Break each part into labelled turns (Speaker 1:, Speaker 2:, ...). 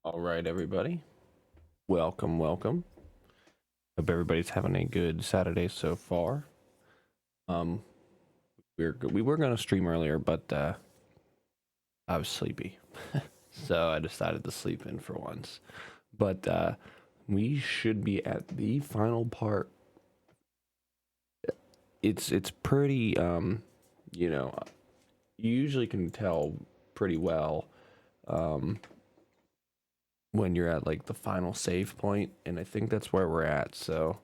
Speaker 1: All right, everybody. Welcome, welcome. Hope everybody's having a good Saturday so far. Um, we were gonna stream earlier, but I was sleepy, so I decided to sleep in for once. But we should be at the final part. It's pretty you know, you usually can tell pretty well um when you're at like the final save point, and I think that's where we're at. So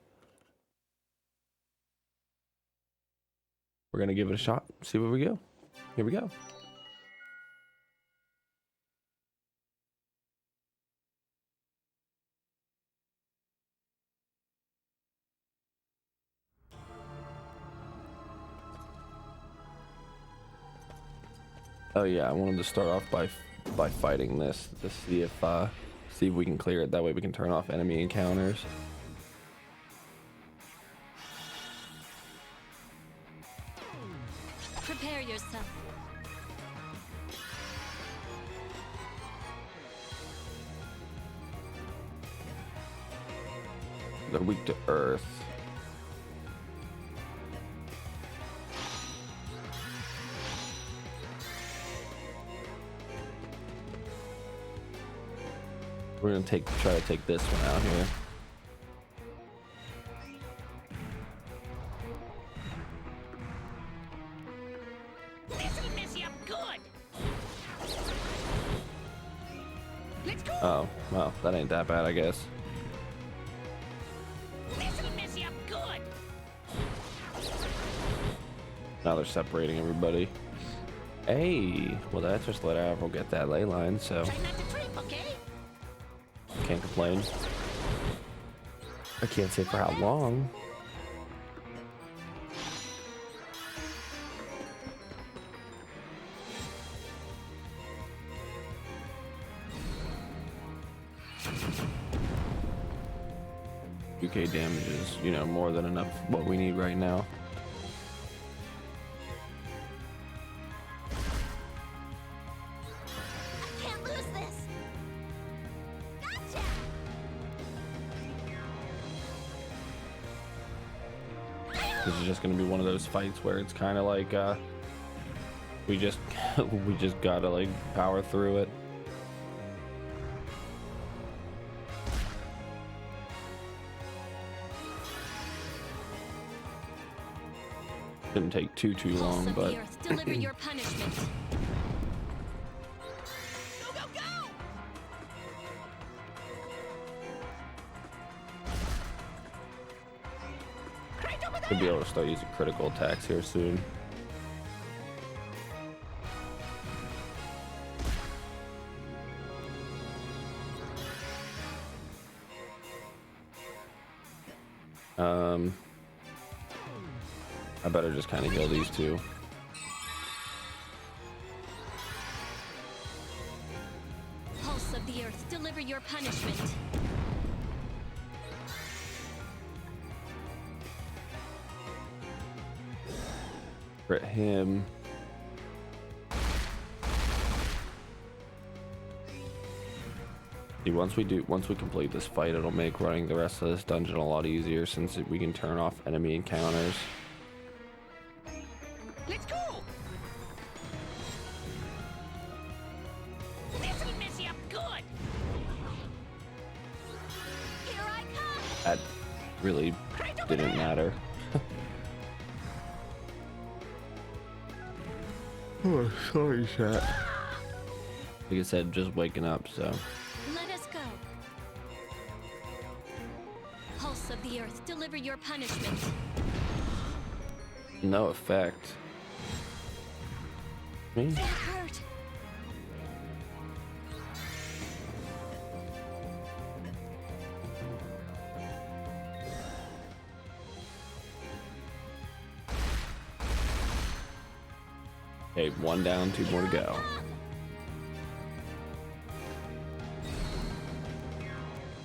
Speaker 1: we're gonna give it a shot, see where we go. Here we go. Oh yeah, I wanted to start off by fighting this to see if we can clear it. That way we can turn off enemy encounters.
Speaker 2: Prepare yourself.
Speaker 1: They're weak to earth. We're gonna try to take this one out here.
Speaker 2: This'll mess you up good. Let's go.
Speaker 1: Oh, well, that ain't that bad, I guess.
Speaker 2: This'll mess you up good.
Speaker 1: Now they're separating everybody. Hey, well that just let Avril get that ley line, so
Speaker 2: Try not to trip, okay?
Speaker 1: can't complain. I can't say for how long. UK damage is, you know, more than enough what we need right now.
Speaker 2: I can't lose this. Gotcha.
Speaker 1: This is just going to be one of those fights where it's kind of like we just we just gotta like power through it. Shouldn't take too long,
Speaker 2: Pulse of
Speaker 1: but
Speaker 2: the earth, deliver your punishment. Go, go, go! Right over
Speaker 1: we'll be
Speaker 2: there.
Speaker 1: able to start using critical attacks here soon. I better just kind of heal these two.
Speaker 2: Pulse of the earth, deliver your punishment.
Speaker 1: Crit him. See, once we complete this fight, it'll make running the rest of this dungeon a lot easier since we can turn off enemy encounters.
Speaker 2: Let's go! This'll mess you up good! Here I come!
Speaker 1: That really
Speaker 2: Right over
Speaker 1: didn't
Speaker 2: there.
Speaker 1: matter. Oh, sorry, chat. Like I said, just waking up, so.
Speaker 2: Let us go. Pulse of the earth, deliver your punishment.
Speaker 1: No effect. Me?
Speaker 2: That hurt.
Speaker 1: Okay, one down, two more to go.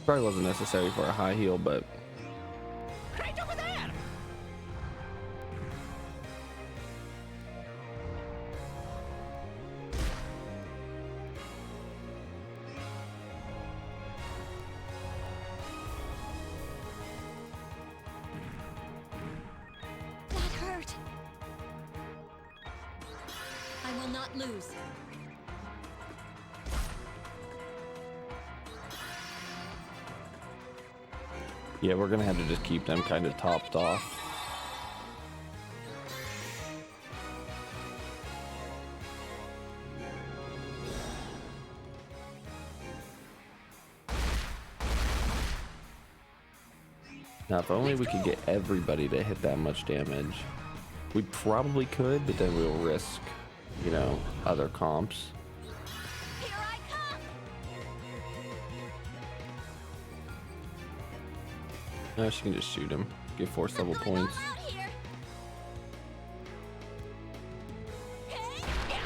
Speaker 1: Probably wasn't necessary for a high heal, but
Speaker 2: Right over there. alert! I will not lose.
Speaker 1: Yeah, we're gonna have to just keep them kind of topped off. Now, if only we could get everybody to hit that much damage. We probably could, but then we'll risk, you know, other comps.
Speaker 2: Here I come!
Speaker 1: No, she can just shoot him. Get force level points.
Speaker 2: Out here. Hey, yeah.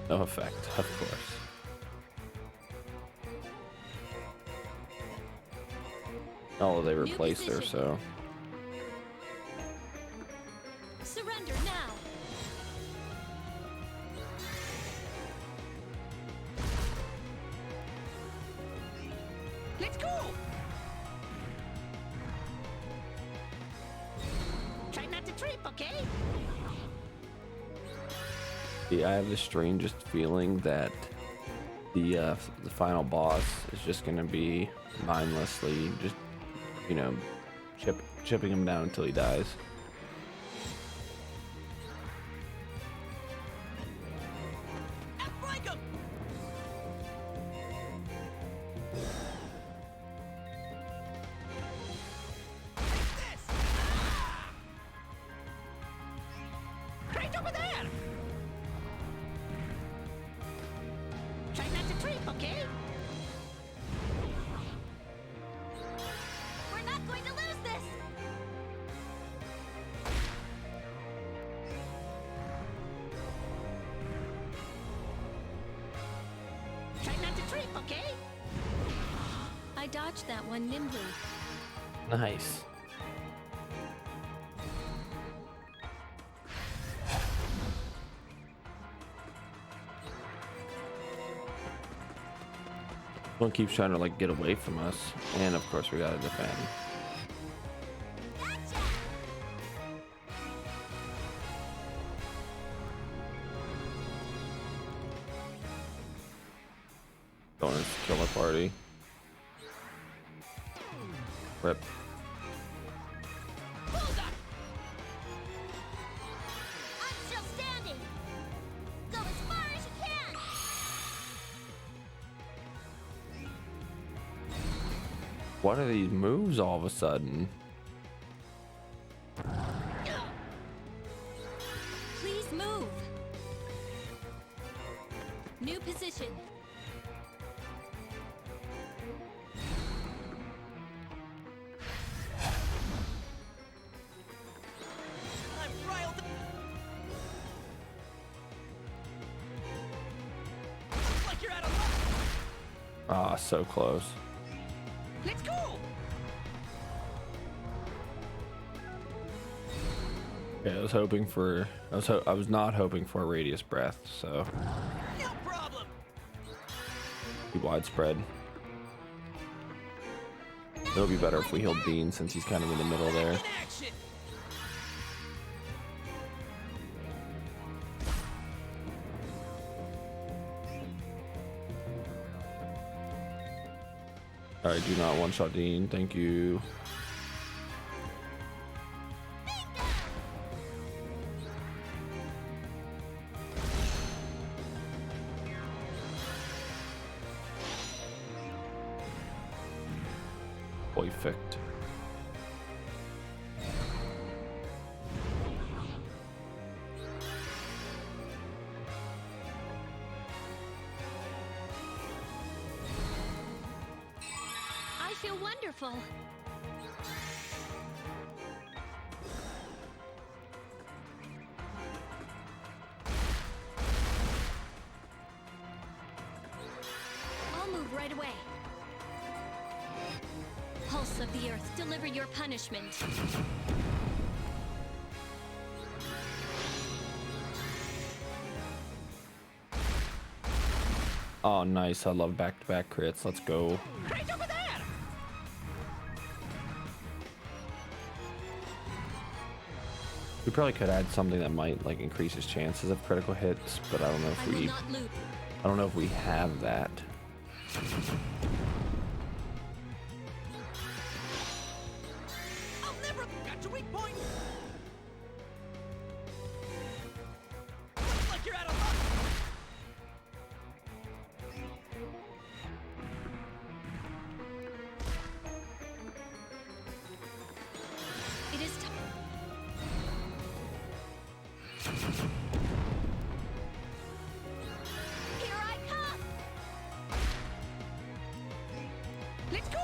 Speaker 1: No effect, of course. Oh, they replaced her, so.
Speaker 2: Surrender now.
Speaker 3: Let's go! Try not to trip, okay?
Speaker 1: Yeah, I have the strangest feeling that the final boss is just gonna be mindlessly just, you know, chipping him down until he dies.
Speaker 3: Break 'em! This! Ah! Right over there! Try not to trip, okay?
Speaker 2: We're not going to lose this.
Speaker 3: Try not to trip, okay?
Speaker 2: I dodged that one nimbly.
Speaker 1: Nice. One keeps trying to like get away from us, and of course we gotta defend.
Speaker 2: Gotcha!
Speaker 1: Going to kill our party. Rip.
Speaker 3: Hold up!
Speaker 2: I'm still standing. Go as far as you can.
Speaker 1: What are these moves all of a sudden?
Speaker 2: Please move. New position.
Speaker 3: I'm riled up. Looks like you're out of luck.
Speaker 1: Ah, so close.
Speaker 3: Let's go!
Speaker 1: Yeah, I was hoping for. I was not hoping for a radius breath, so
Speaker 3: No problem!
Speaker 1: be widespread. It'll be better if we heal Dean since he's kind of in the middle there.
Speaker 3: In action!
Speaker 1: Alright, do not one shot Dean, thank you. Perfect.
Speaker 2: I feel wonderful. I'll move right away. Pulse of the earth, deliver your punishment.
Speaker 1: Oh, nice. I love back-to-back crits. Let's go.
Speaker 3: Right over there!
Speaker 1: We probably could add something that might like increase his chances of critical hits, but I don't know if
Speaker 2: I will
Speaker 1: we
Speaker 2: not lose.
Speaker 1: I don't know if we have that.
Speaker 3: I'll never got your weak point. Looks like you're out of luck.
Speaker 2: It is time. Here I come.
Speaker 3: Let's go.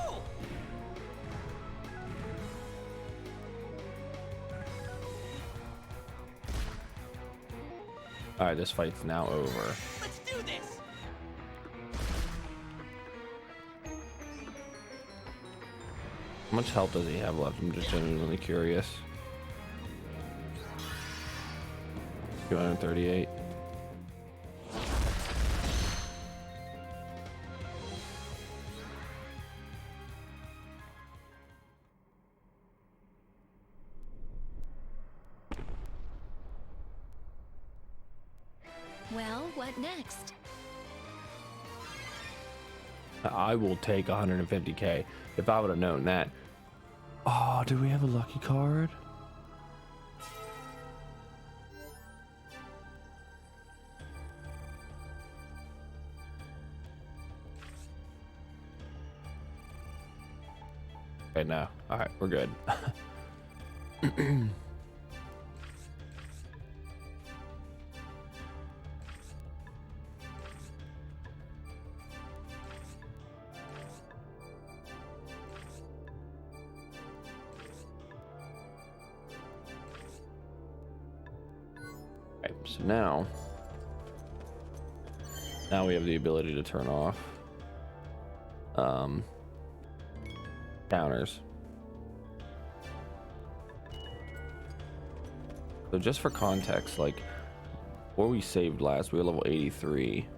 Speaker 1: All right, this fight's now over.
Speaker 3: Let's do this.
Speaker 1: How much health does he have left? I'm just genuinely curious. 238.
Speaker 2: Well, what next?
Speaker 1: I will take 150k if I would have known that. Oh, do we have a lucky card? Okay, no. All right, we're good. Okay, so now we have the ability to turn off counters. So just for context, like where we saved last, we were level 83.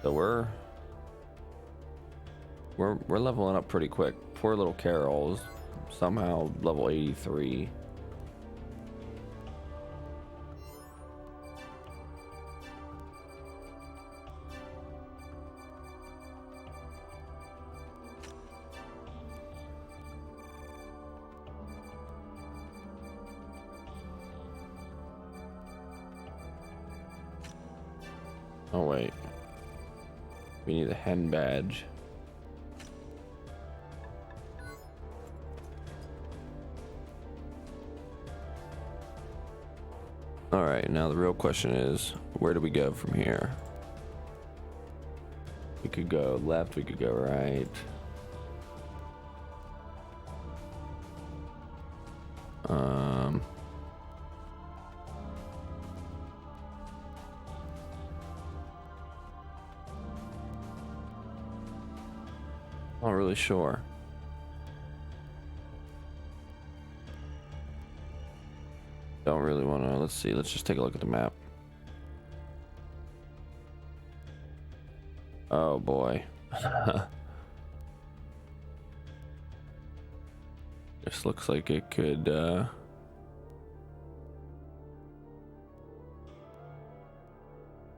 Speaker 1: So we're leveling up pretty quick. Poor little Carol's somehow level 83. Oh wait, we need a hen badge. All right, now the real question is, where do we go from here? We could go left, we could go right. Not really sure. Don't really want to. Let's see. Let's just take a look at the map. Oh boy. This looks like it could all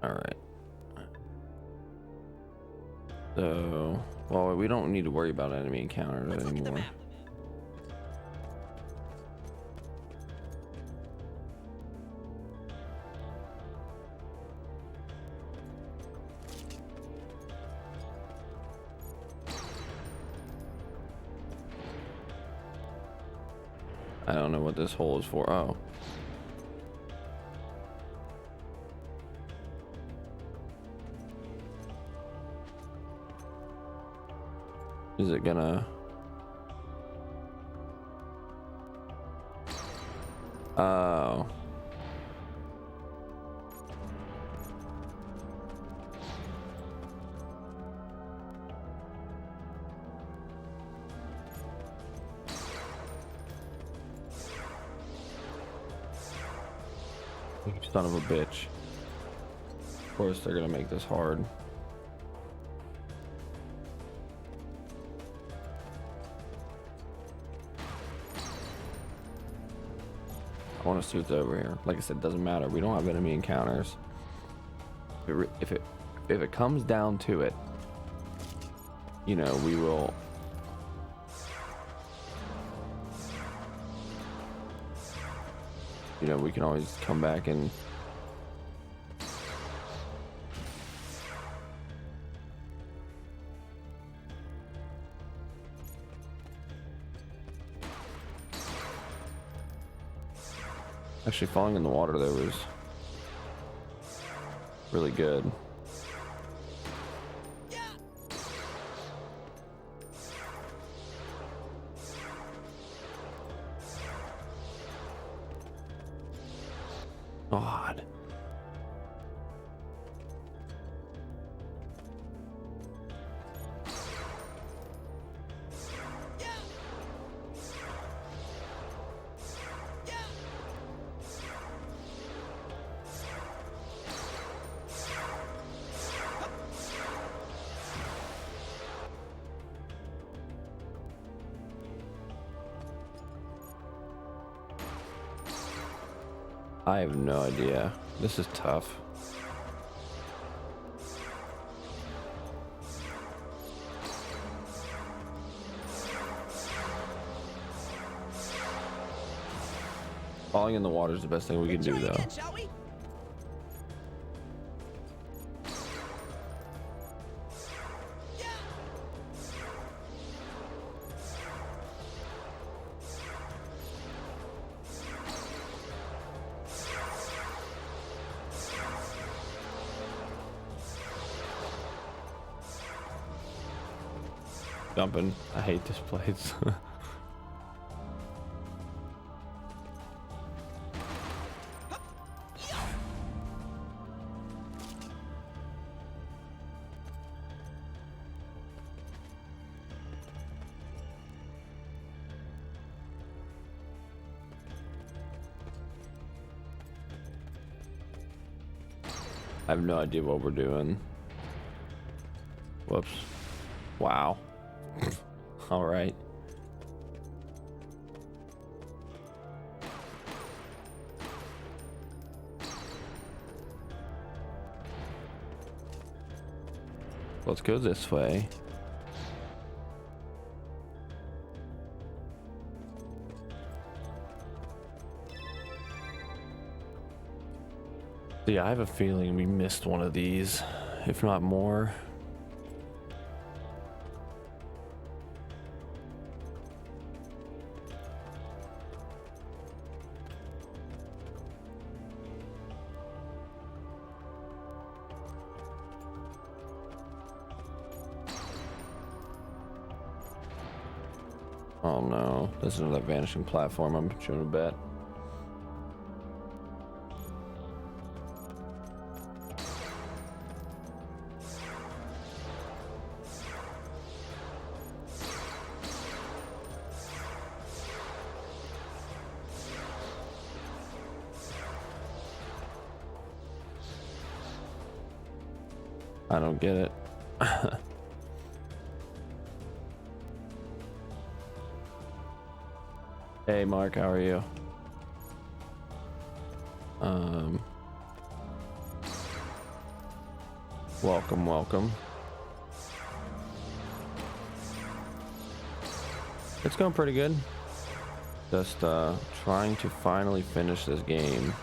Speaker 1: right. So, well, we don't need to worry about enemy encounters
Speaker 3: Let's look at the
Speaker 1: anymore.
Speaker 3: map.
Speaker 1: I don't know what this hole is for. Oh. Is it gonna? Oh. You son of a bitch. Of course they're gonna make this hard. Corner suit's over here. Like I said, doesn't matter. We don't have enemy encounters. If it comes down to it, you know, we will. You know, we can always come back and. Actually, falling in the water there was really good. God. I have no idea. This is tough. Falling in the water is the best thing we can do, though.
Speaker 3: Again, shall we?
Speaker 1: Jumping. I hate this place. I have no idea what we're doing. Whoops. Wow. All right. Let's go this way. Yeah, I have a feeling we missed one of these, if not more. Oh no, this is another vanishing platform, I'm shooting a bet. I don't get it. Hey Mark, how are you? Welcome. It's going pretty good. Just trying to finally finish this game.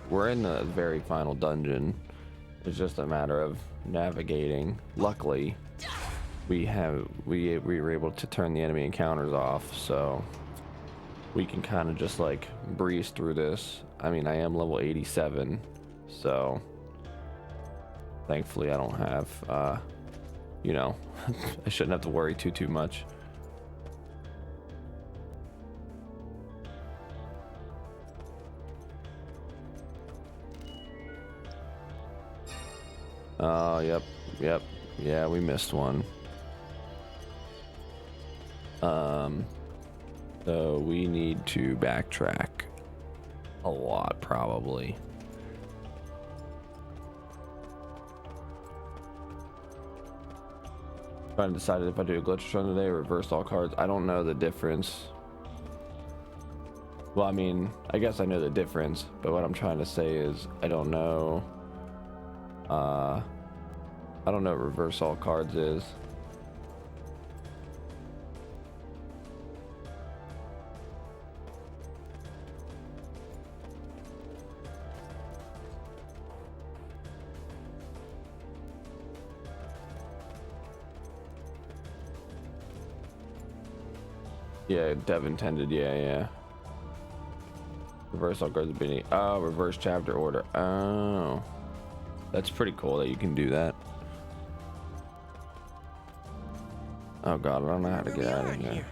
Speaker 1: We're in the very final dungeon. It's just a matter of navigating. Luckily, we were able to turn the enemy encounters off, so we can kind of just like breeze through this. I mean, I am level 87, so thankfully I don't have you know, I shouldn't have to worry too much. Oh, yep. Yeah, we missed one. So we need to backtrack a lot, probably. Trying to decide if I do a glitch run today or reverse all cards. I don't know the difference. Well, I mean, I guess I know the difference, but what I'm trying to say is I don't know. I don't know what reverse all cards is. Yeah, Dev intended. Yeah. Reverse all cards. Oh, reverse chapter order. Oh, that's pretty cool that you can do that. Oh god, I don't know how to get out of here.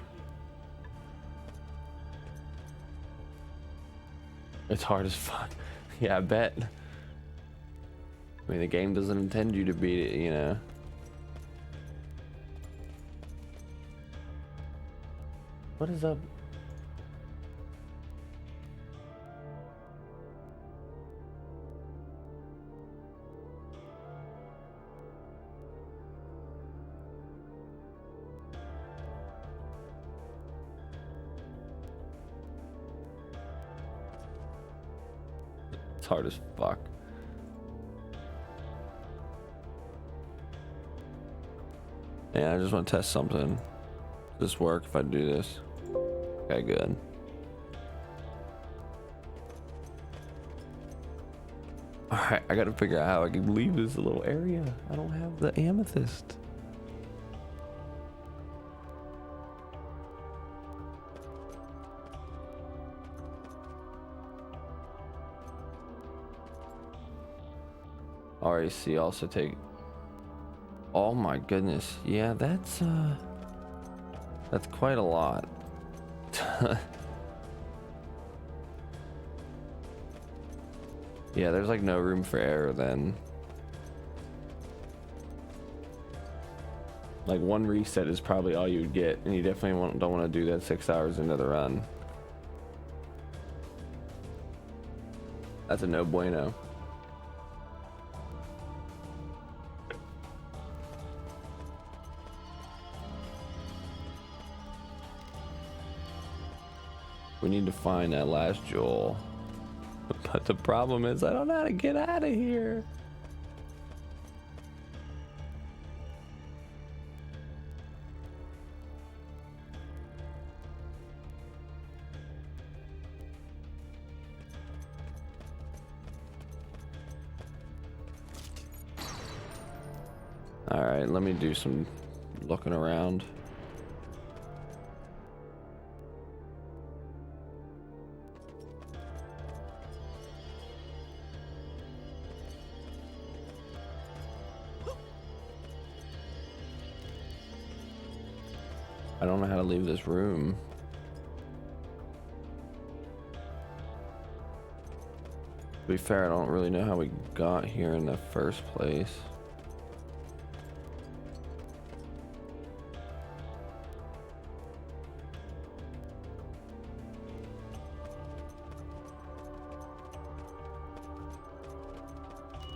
Speaker 1: It's hard as fuck. Yeah, I bet. I mean, the game doesn't intend you to beat it, you know. What is up? It's hard as fuck. Yeah, I just want to test something. Does this work if I do this? Okay, good. Alright, I gotta figure out how I can leave this little area. I don't have the amethyst. RAC also take. Oh my goodness. Yeah, that's quite a lot. Yeah, there's like no room for error then. Like one reset is probably all you would get, and you definitely don't want to do that 6 hours into the run. That's a no bueno. We need to find that last jewel. But the problem is I don't know how to get out of here. All right, let me do some looking around. I don't know how to leave this room. To be fair, I don't really know how we got here in the first place.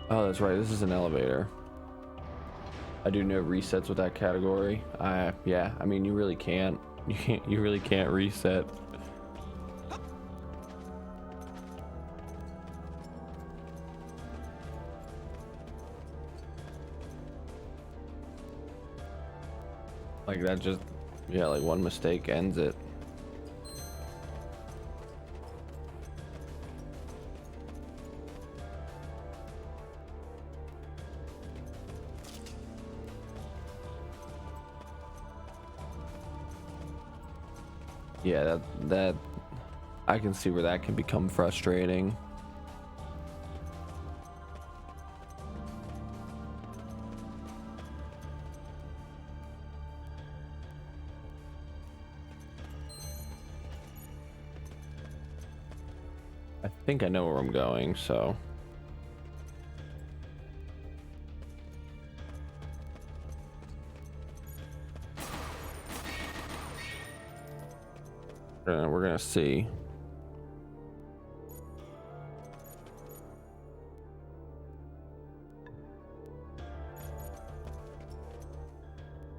Speaker 1: Oh, that's right. This is an elevator. I do no resets with that category. Yeah, I mean, you really can't. You really can't reset. Like that just, yeah, like one mistake ends it. Yeah, that I can see where that can become frustrating. I think I know where I'm going, so. We're gonna see.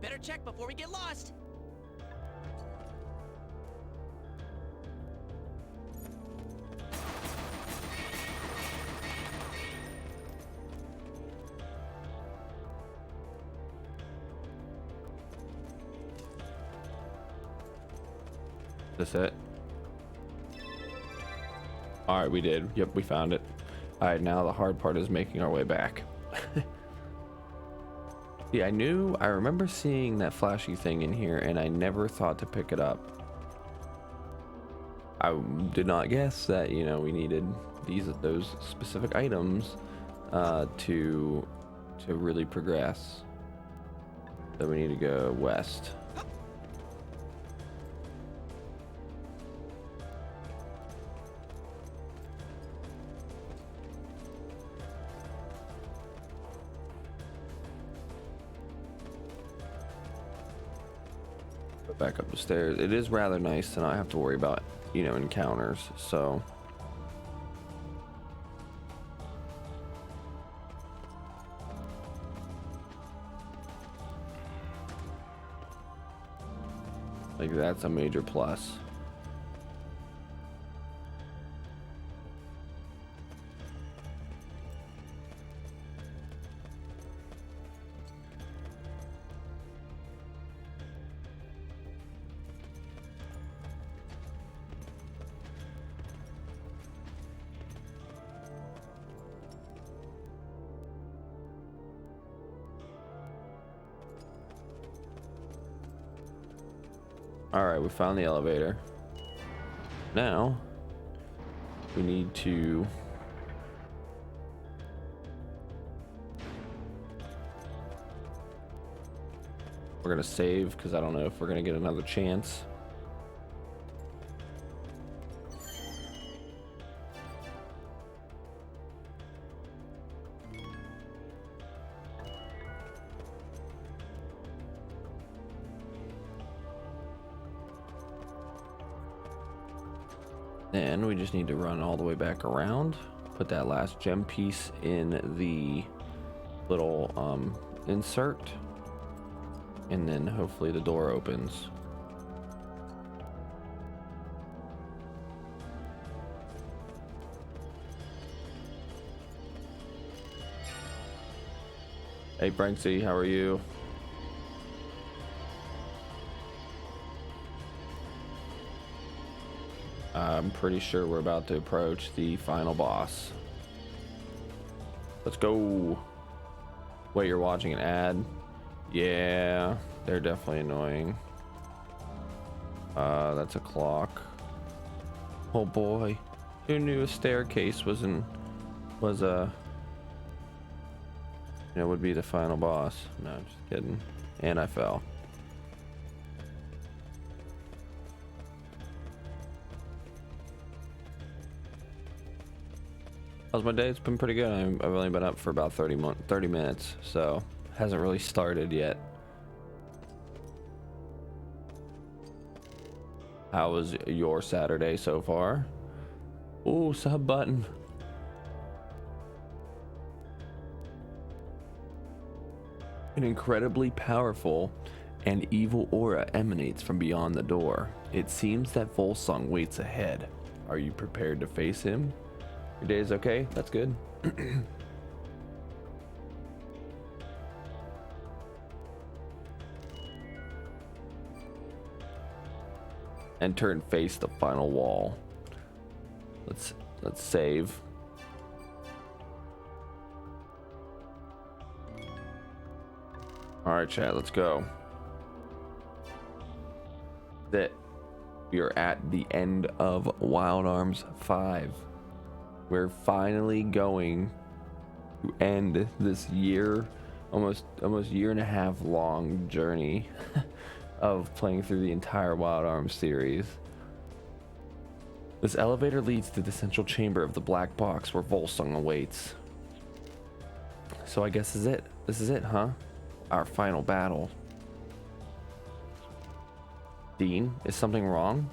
Speaker 3: Better check
Speaker 1: This it? All right, we did. Yep, we found it. All right, now the hard part is making our way back. Yeah, I remember seeing that flashy thing in here, and I never thought to pick it up. I did not guess that, you know, we needed those specific items to really progress. So we need to go west. Go back up the stairs. It is rather nice to not have to worry about, you know, encounters. So like that's a major plus. All right, we found the elevator. Now we need to we're gonna save because I don't know if we're gonna get another chance. Then we just need to run all the way back around, put that last gem piece in the little insert, and then hopefully the door opens. Hey Franksy, how are you? I'm pretty sure we're about to approach the final boss. Let's go. Wait, you're watching an ad? Yeah, they're definitely annoying. That's a clock. Oh boy, who knew a staircase was would be the final boss? No, just kidding. And I fell. How's my day? It's been pretty good. I've only been up for about 30 minutes, so hasn't really started yet. How was your Saturday so far? Ooh, sub button. An incredibly powerful and evil aura emanates from beyond the door. It seems that Volsung waits ahead. Are you prepared to face him? Your day is okay? That's good. Enter and face the final wall. Let's save. All right, chat, let's go. That we are at the end of Wild Arms 5. We're finally going to end this year, almost year and a half long journey of playing through the entire Wild Arms series. This elevator leads to the central chamber of the black box where Volsung awaits. So I guess this is it, huh? Our final battle. Dean, is something wrong?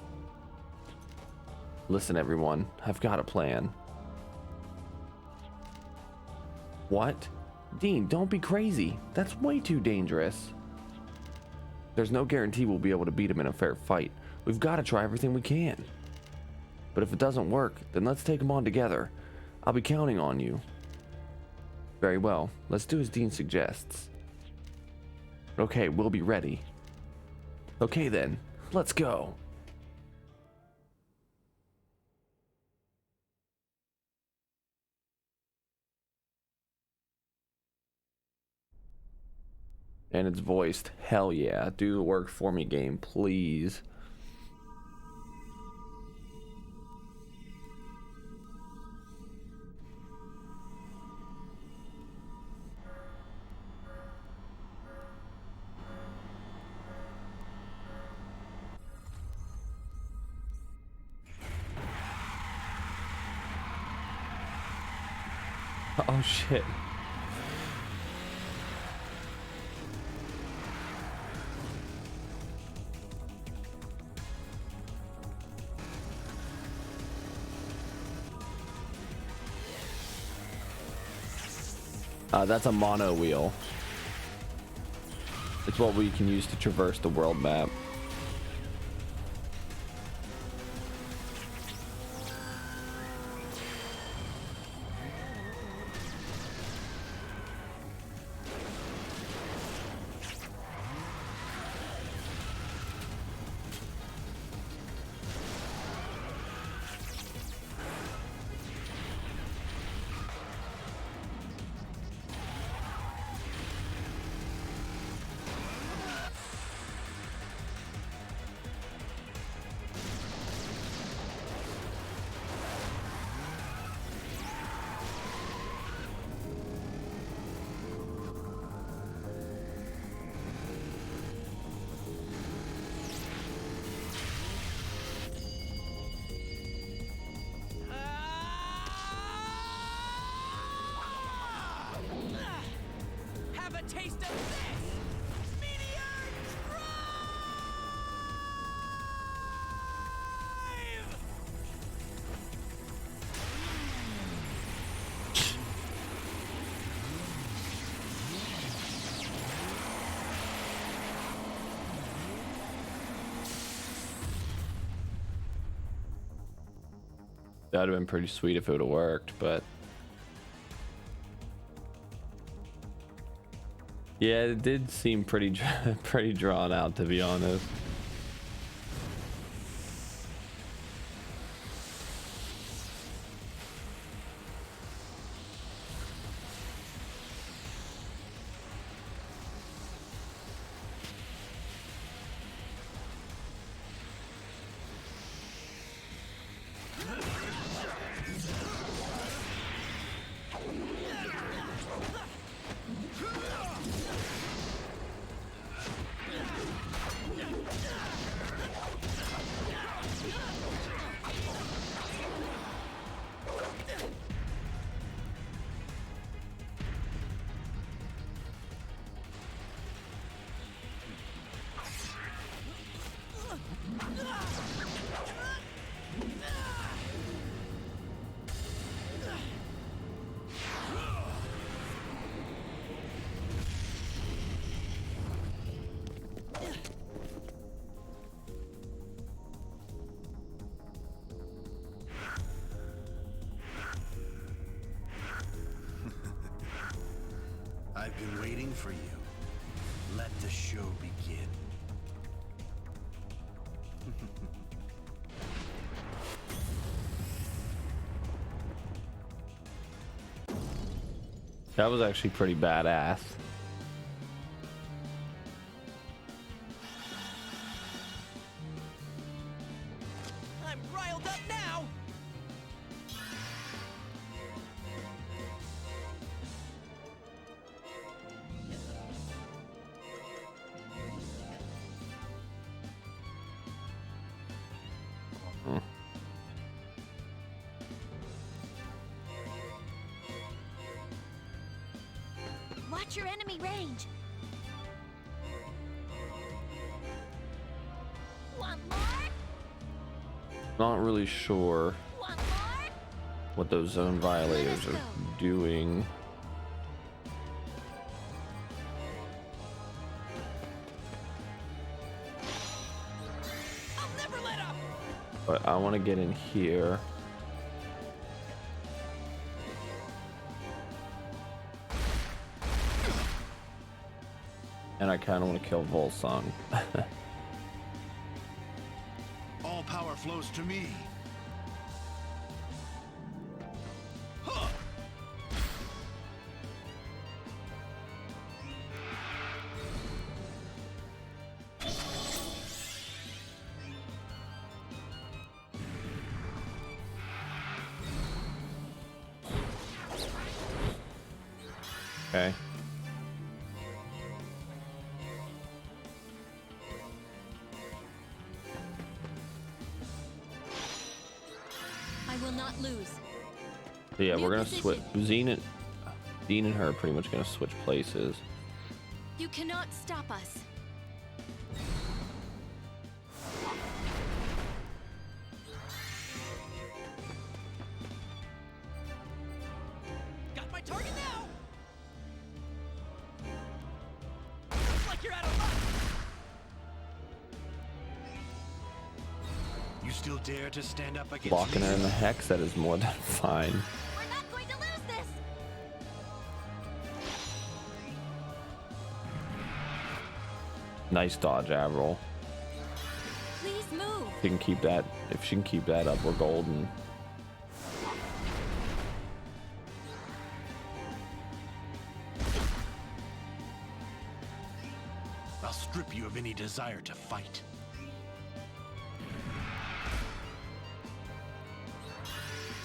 Speaker 1: Listen, everyone, I've got a plan. What? Dean, don't be crazy. That's way too dangerous. There's no guarantee we'll be able to beat him in a fair fight. We've got to try everything we can. But if it doesn't work, then let's take him on together. I'll be counting on you. Very well. Let's do as Dean suggests. Okay, we'll be ready. Okay then, let's go. And it's voiced. Hell yeah. Do the work for me, game, please. Oh shit. That's a mono wheel. It's what we can use to traverse the world map.
Speaker 3: Have a taste of this! Meteor Drive!
Speaker 1: That would have been pretty sweet if it would have worked, but yeah, it did seem pretty pretty drawn out, to be honest.
Speaker 4: I've been waiting for you. Let the show begin.
Speaker 1: That was actually pretty badass.
Speaker 3: I'm riled up now!
Speaker 2: Watch your enemy range. Want more?
Speaker 1: Not really sure
Speaker 2: Want more?
Speaker 1: what those zone violators are doing.
Speaker 3: I'll never let up!
Speaker 1: But I want to get in here. And I kind of want to kill Volsung.
Speaker 4: All power flows to me. Huh.
Speaker 1: Okay.
Speaker 2: I will not lose.
Speaker 1: So yeah,
Speaker 2: New
Speaker 1: we're gonna
Speaker 2: position.
Speaker 1: switch. Dean and her are pretty much gonna switch places.
Speaker 2: You cannot stop us.
Speaker 3: Got my target now. Looks like you're out of luck.
Speaker 4: You still dare to stand up against
Speaker 1: Blocking
Speaker 4: me?
Speaker 1: her in the hex, that is more than fine.
Speaker 2: We're not going to lose this.
Speaker 1: Nice dodge, Avril.
Speaker 2: Please move.
Speaker 1: She can keep that. If she can keep that up, we're golden.
Speaker 4: I'll strip you of any desire to fight.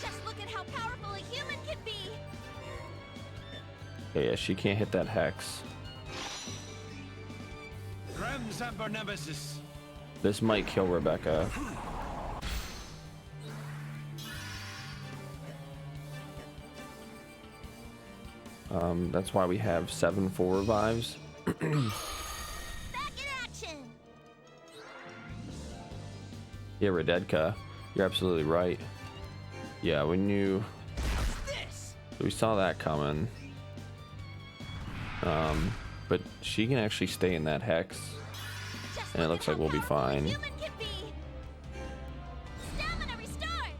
Speaker 2: Just look at how powerful a human can be.
Speaker 1: Okay, yeah, she can't hit that hex.
Speaker 4: Grim Zamber Nemesis.
Speaker 1: This might kill Rebecca. That's why we have 7 full revives.
Speaker 2: Back in action.
Speaker 1: Yeah, Rededka, you're absolutely right. Yeah, we knew.
Speaker 3: How's this?
Speaker 1: We saw that coming. But she can actually stay in that hex.
Speaker 2: Just
Speaker 1: And it
Speaker 2: look
Speaker 1: looks
Speaker 2: at
Speaker 1: like we'll
Speaker 2: how
Speaker 1: be
Speaker 2: powerful a
Speaker 1: fine.
Speaker 2: human can be. Stamina restored.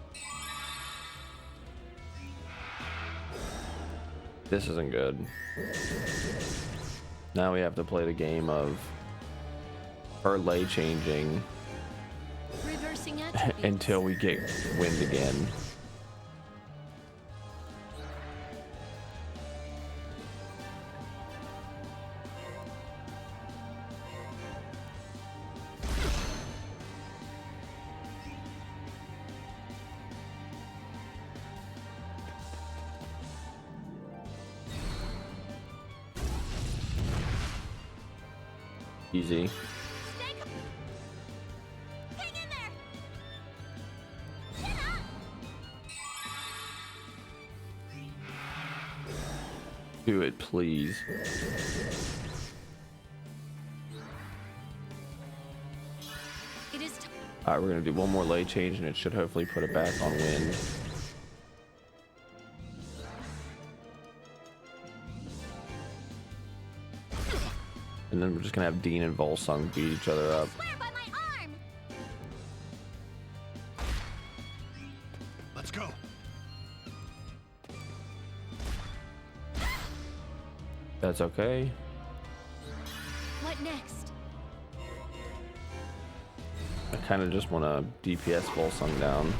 Speaker 1: This isn't good. Now we have to play the game of her lay changing
Speaker 2: Reversing attributes.
Speaker 1: until we get wind again. Easy.
Speaker 2: Stay hang in there. Chin up.
Speaker 1: Do it, please.
Speaker 2: It is
Speaker 1: Alright, we're gonna do one more lay change and it should hopefully put it back on wind. And then we're just gonna have Dean and Volsung beat each other up.
Speaker 2: swear by my arm.
Speaker 4: Let's go.
Speaker 1: That's okay.
Speaker 2: What next?
Speaker 1: I kind of just want to DPS Volsung down.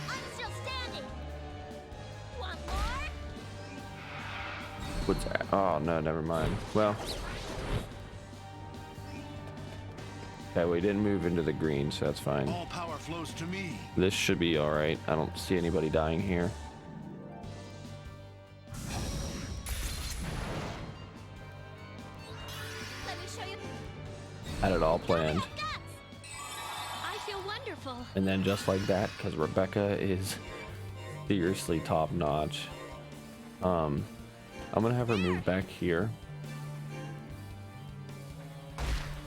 Speaker 2: I'm still standing. Want more?
Speaker 1: What's that? Oh no, never mind. Well, okay, we didn't move into the green, so that's fine.
Speaker 4: All power flows to me.
Speaker 1: This should be all right. I don't see anybody dying here.
Speaker 2: Let me show you.
Speaker 1: Had it all planned.
Speaker 2: Guts. I feel wonderful.
Speaker 1: And then just like that, because Rebecca is seriously top notch. I'm gonna have her move back here.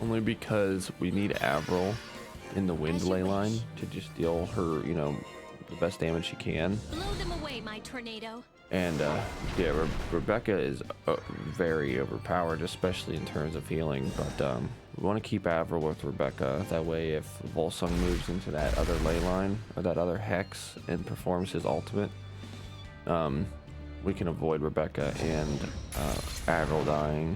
Speaker 1: Only because we need Avril in the wind ley line to just deal her, you know, the best damage she can.
Speaker 2: Blow them away, my tornado.
Speaker 1: And yeah, Rebecca is very overpowered, especially in terms of healing. But we want to keep Avril with Rebecca. That way, if Volsung moves into that other ley line or that other hex and performs his ultimate, we can avoid Rebecca and Avril dying.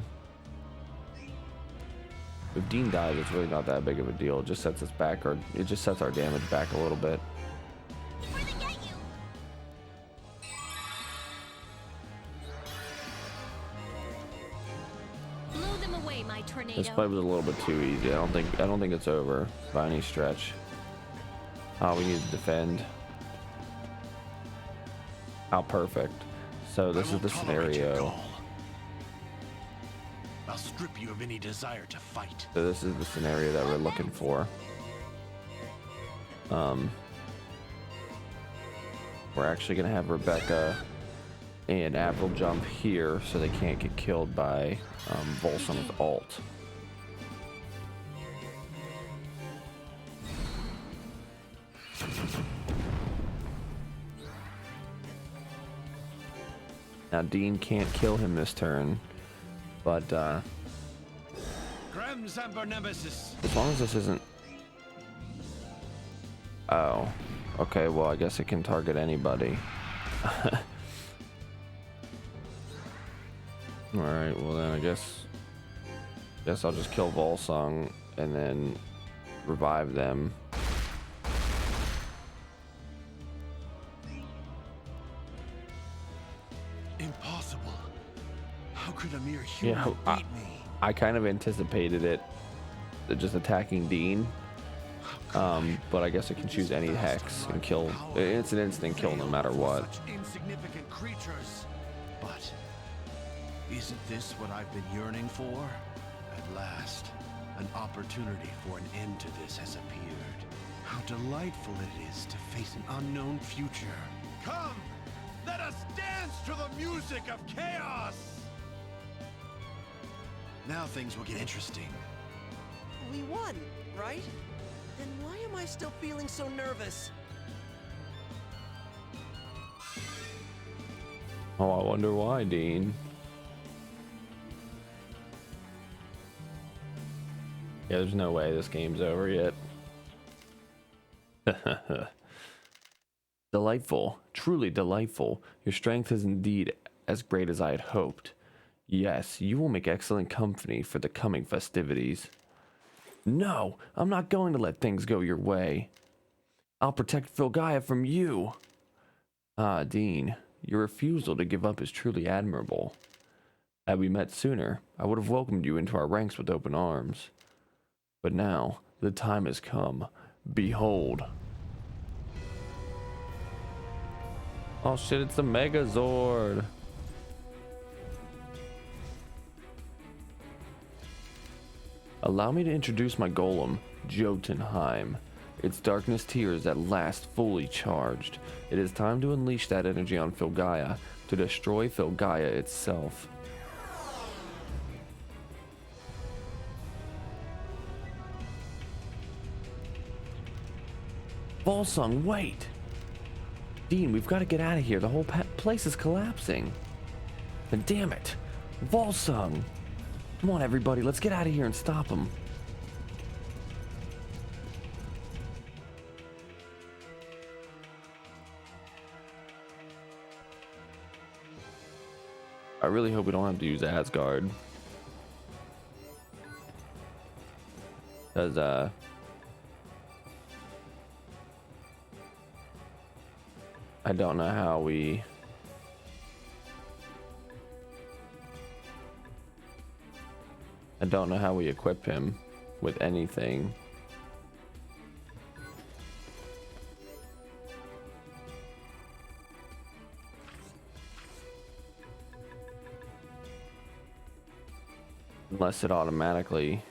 Speaker 1: If Dean dies, it's really not that big of a deal. It just sets us back, or it just sets our damage back a little bit.
Speaker 2: Before they get you. Blow them away, my tornado.
Speaker 1: This fight was a little bit too easy. I don't think it's over by any stretch. Oh, we need to defend. How perfect. So this is the scenario.
Speaker 4: I'll strip you of any desire to fight.
Speaker 1: So this is the scenario that we're looking for. We're actually gonna have Rebecca and Avril jump here so they can't get killed by Volsung's ult. Now Dean can't kill him this turn, but
Speaker 4: Gremzamber Nemesis.
Speaker 1: as long as this isn't... Oh, okay, well I guess it can target anybody. Alright, well then I guess I'll just kill Volsung and then revive them.
Speaker 4: Impossible. How could a mere human
Speaker 1: Yeah,
Speaker 4: beat me?
Speaker 1: I kind of anticipated it, just attacking Dean. But I guess I can choose any hex and kill. It's an instant kill no matter what.
Speaker 4: Such insignificant creatures. But isn't this what I've been yearning for? At last, an opportunity for an end to this has appeared. How delightful it is to face an unknown future. Come, let us dance to the music of chaos! Now things will get interesting.
Speaker 3: We won, right? Then why am I still feeling so nervous?
Speaker 1: Oh, I wonder why, Dean. Yeah, there's no way this game's over yet. Delightful, truly delightful. Your strength is indeed as great as I had hoped. Yes, you will make excellent company for the coming festivities. No, I'm not going to let things go your way. I'll protect Filgaia from you. Ah, Dean, your refusal to give up is truly admirable. Had we met sooner, I would have welcomed you into our ranks with open arms. But now, the time has come. Behold. Oh shit, it's the Megazord. Allow me to introduce my golem, Jotunheim. Its darkness tier is at last fully charged. It is time to unleash that energy on Filgaia, to destroy Filgaia itself. Volsung, wait! Dean, we've got to get out of here. The whole place is collapsing. And damn it, Volsung! Come on, everybody, let's get out of here and stop him. I really hope we don't have to use Asgard. Because, I don't know how we... I don't know how we equip him with anything. Unless it automatically...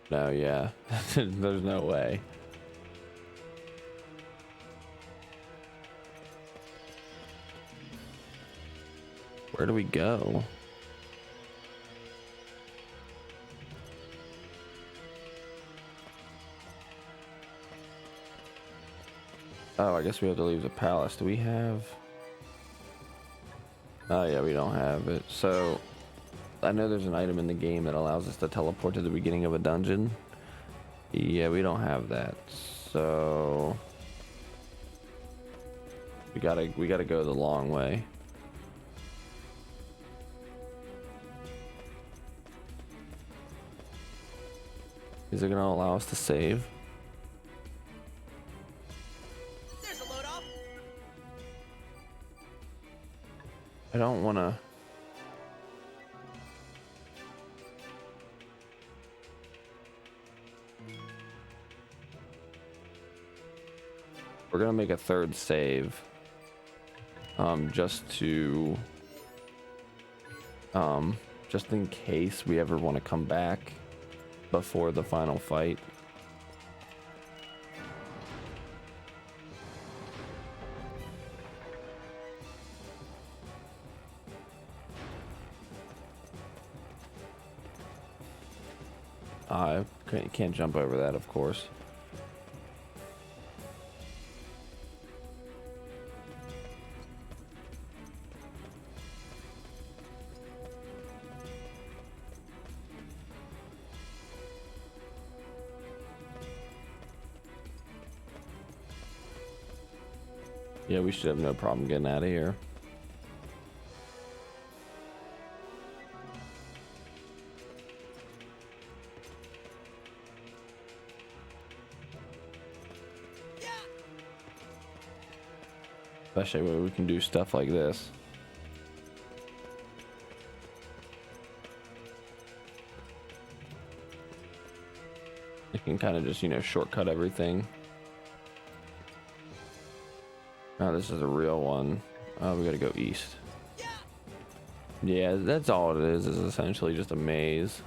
Speaker 1: No, yeah. There's no way. Where do we go? Oh, I guess we have to leave the palace. Do we have... Oh yeah, we don't have it. So, I know there's an item in the game that allows us to teleport to the beginning of a dungeon. Yeah, we don't have that. So... We gotta go the long way. Is it gonna allow us to save?
Speaker 3: There's a load off.
Speaker 1: I don't want to. We're gonna make a third save, just to, just in case we ever want to come back before the final fight. I can't jump over that, of course. Yeah, we should have no problem getting out of here. Especially when we can do stuff like this. You can kind of just, you know, shortcut everything. Oh, this is a real one. Oh, we gotta go east. Yeah, that's all it is essentially just a maze.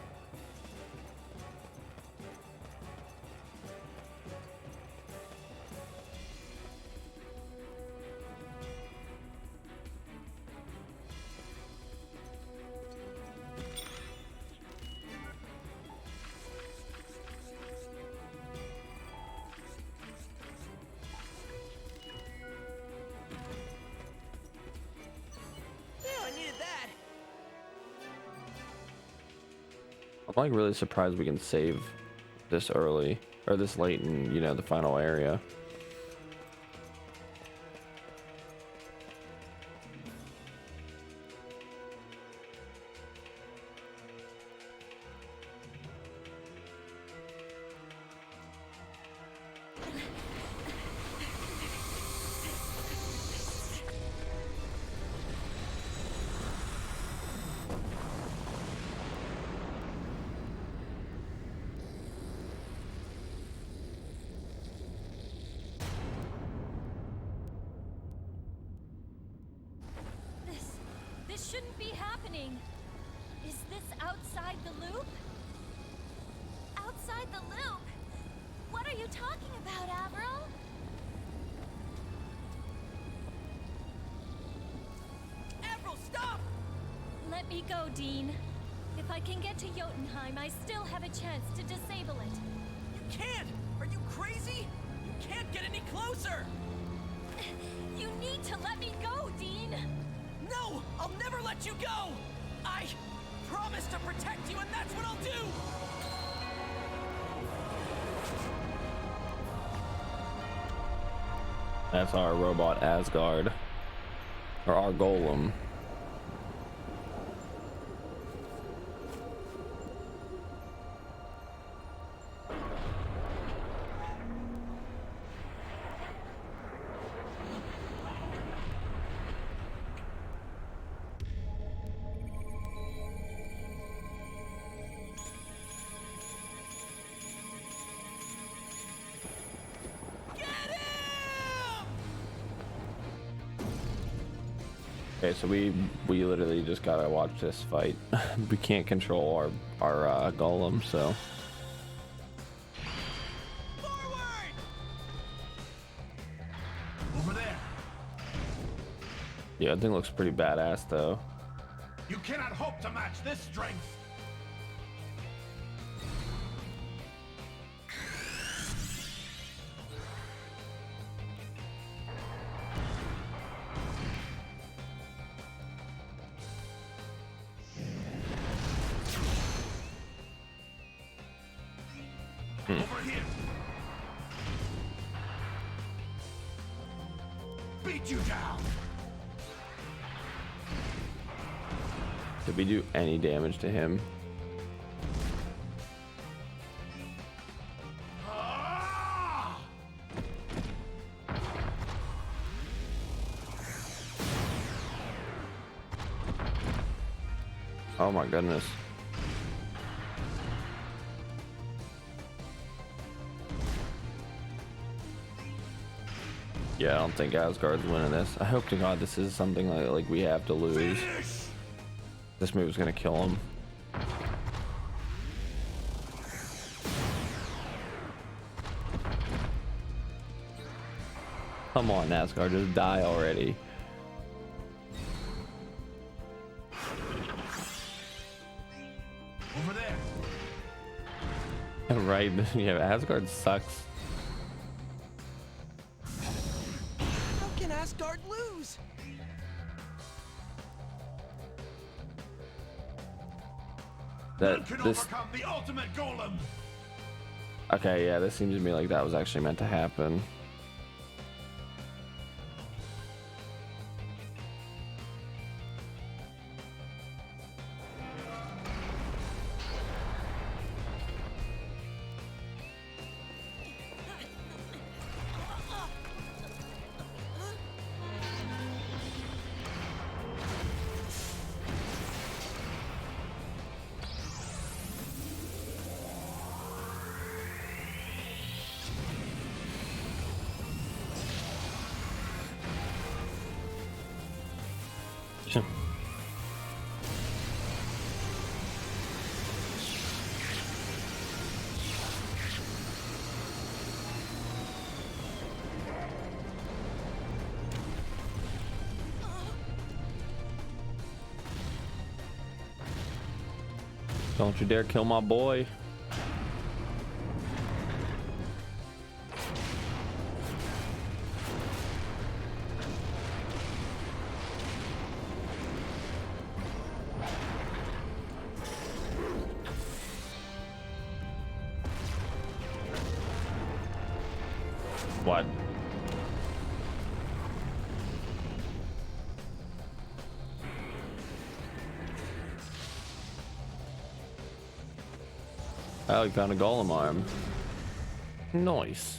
Speaker 1: I'm like really surprised we can save this early or this late in, you know, the final area.
Speaker 2: This shouldn't be happening. Is this outside the loop? Outside the loop? What are you talking about, Avril?
Speaker 3: Avril, stop!
Speaker 2: Let me go, Dean. If I can get to Jotunheim, I still have a chance to disable it.
Speaker 3: You can't! Are you crazy? You can't get any closer!
Speaker 2: You need to let me go, Dean!
Speaker 3: No! I'll never let you go! I promise to protect you, and that's what I'll do!
Speaker 1: That's our robot Asgard. Or our golem. Okay, so we literally just gotta watch this fight. We can't control our golem, so.
Speaker 3: Forward!
Speaker 4: Over there.
Speaker 1: Yeah, that thing looks pretty badass though.
Speaker 4: You cannot hope to match this strength. Over here. Beat you down.
Speaker 1: Did we do any damage to him?
Speaker 4: Ah!
Speaker 1: Oh my goodness. Yeah, I don't think Asgard's winning this. I hope to God this is something like we have to lose. This move's gonna kill him. Come on, Asgard, just die already.
Speaker 4: Over there.
Speaker 1: Right? Yeah, Asgard sucks.
Speaker 3: How can Asgard lose?
Speaker 4: None can overcome the ultimate golem.
Speaker 1: Okay, yeah, this seems to me like that was actually meant to happen. Don't you dare kill my boy. What? Oh, he found a golem arm. Nice.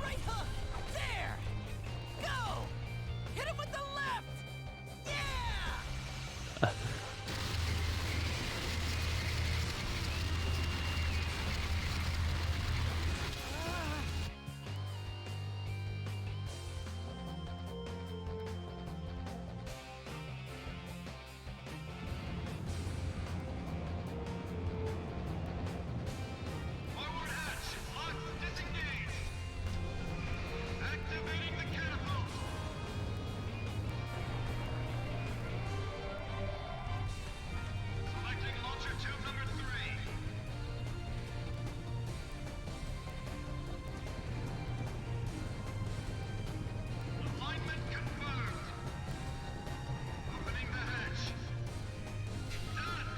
Speaker 3: Right hook! There! Go! Hit him with the left! Yeah!
Speaker 4: Forward hatch. Locks disengaged. Activating the catapult. Selecting launcher tube number 3. Alignment confirmed. Opening the hatch. Done.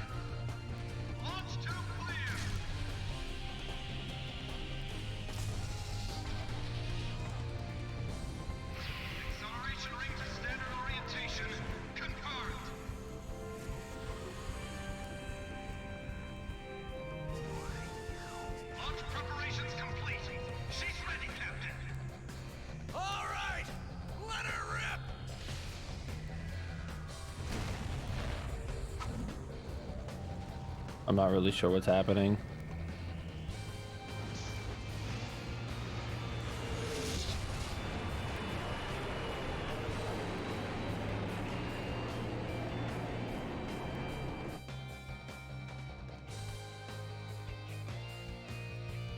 Speaker 4: Launch tube clear. Acceleration ring to standard orientation confirmed. Launch preparations complete. She's ready, Captain.
Speaker 3: All right! Let her rip!
Speaker 1: I'm not really sure what's happening.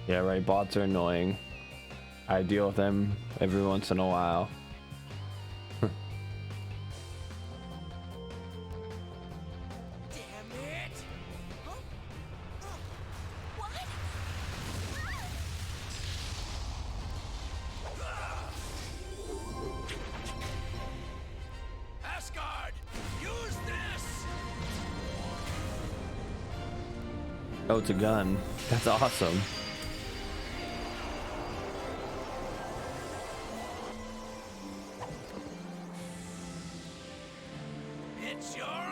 Speaker 1: Yeah, right. Bots are annoying. I deal with them every once in a while.
Speaker 3: Damn it! Huh?
Speaker 2: What?
Speaker 3: Asgard! Use this!
Speaker 1: Oh, it's a gun. That's awesome.
Speaker 3: It's your arm!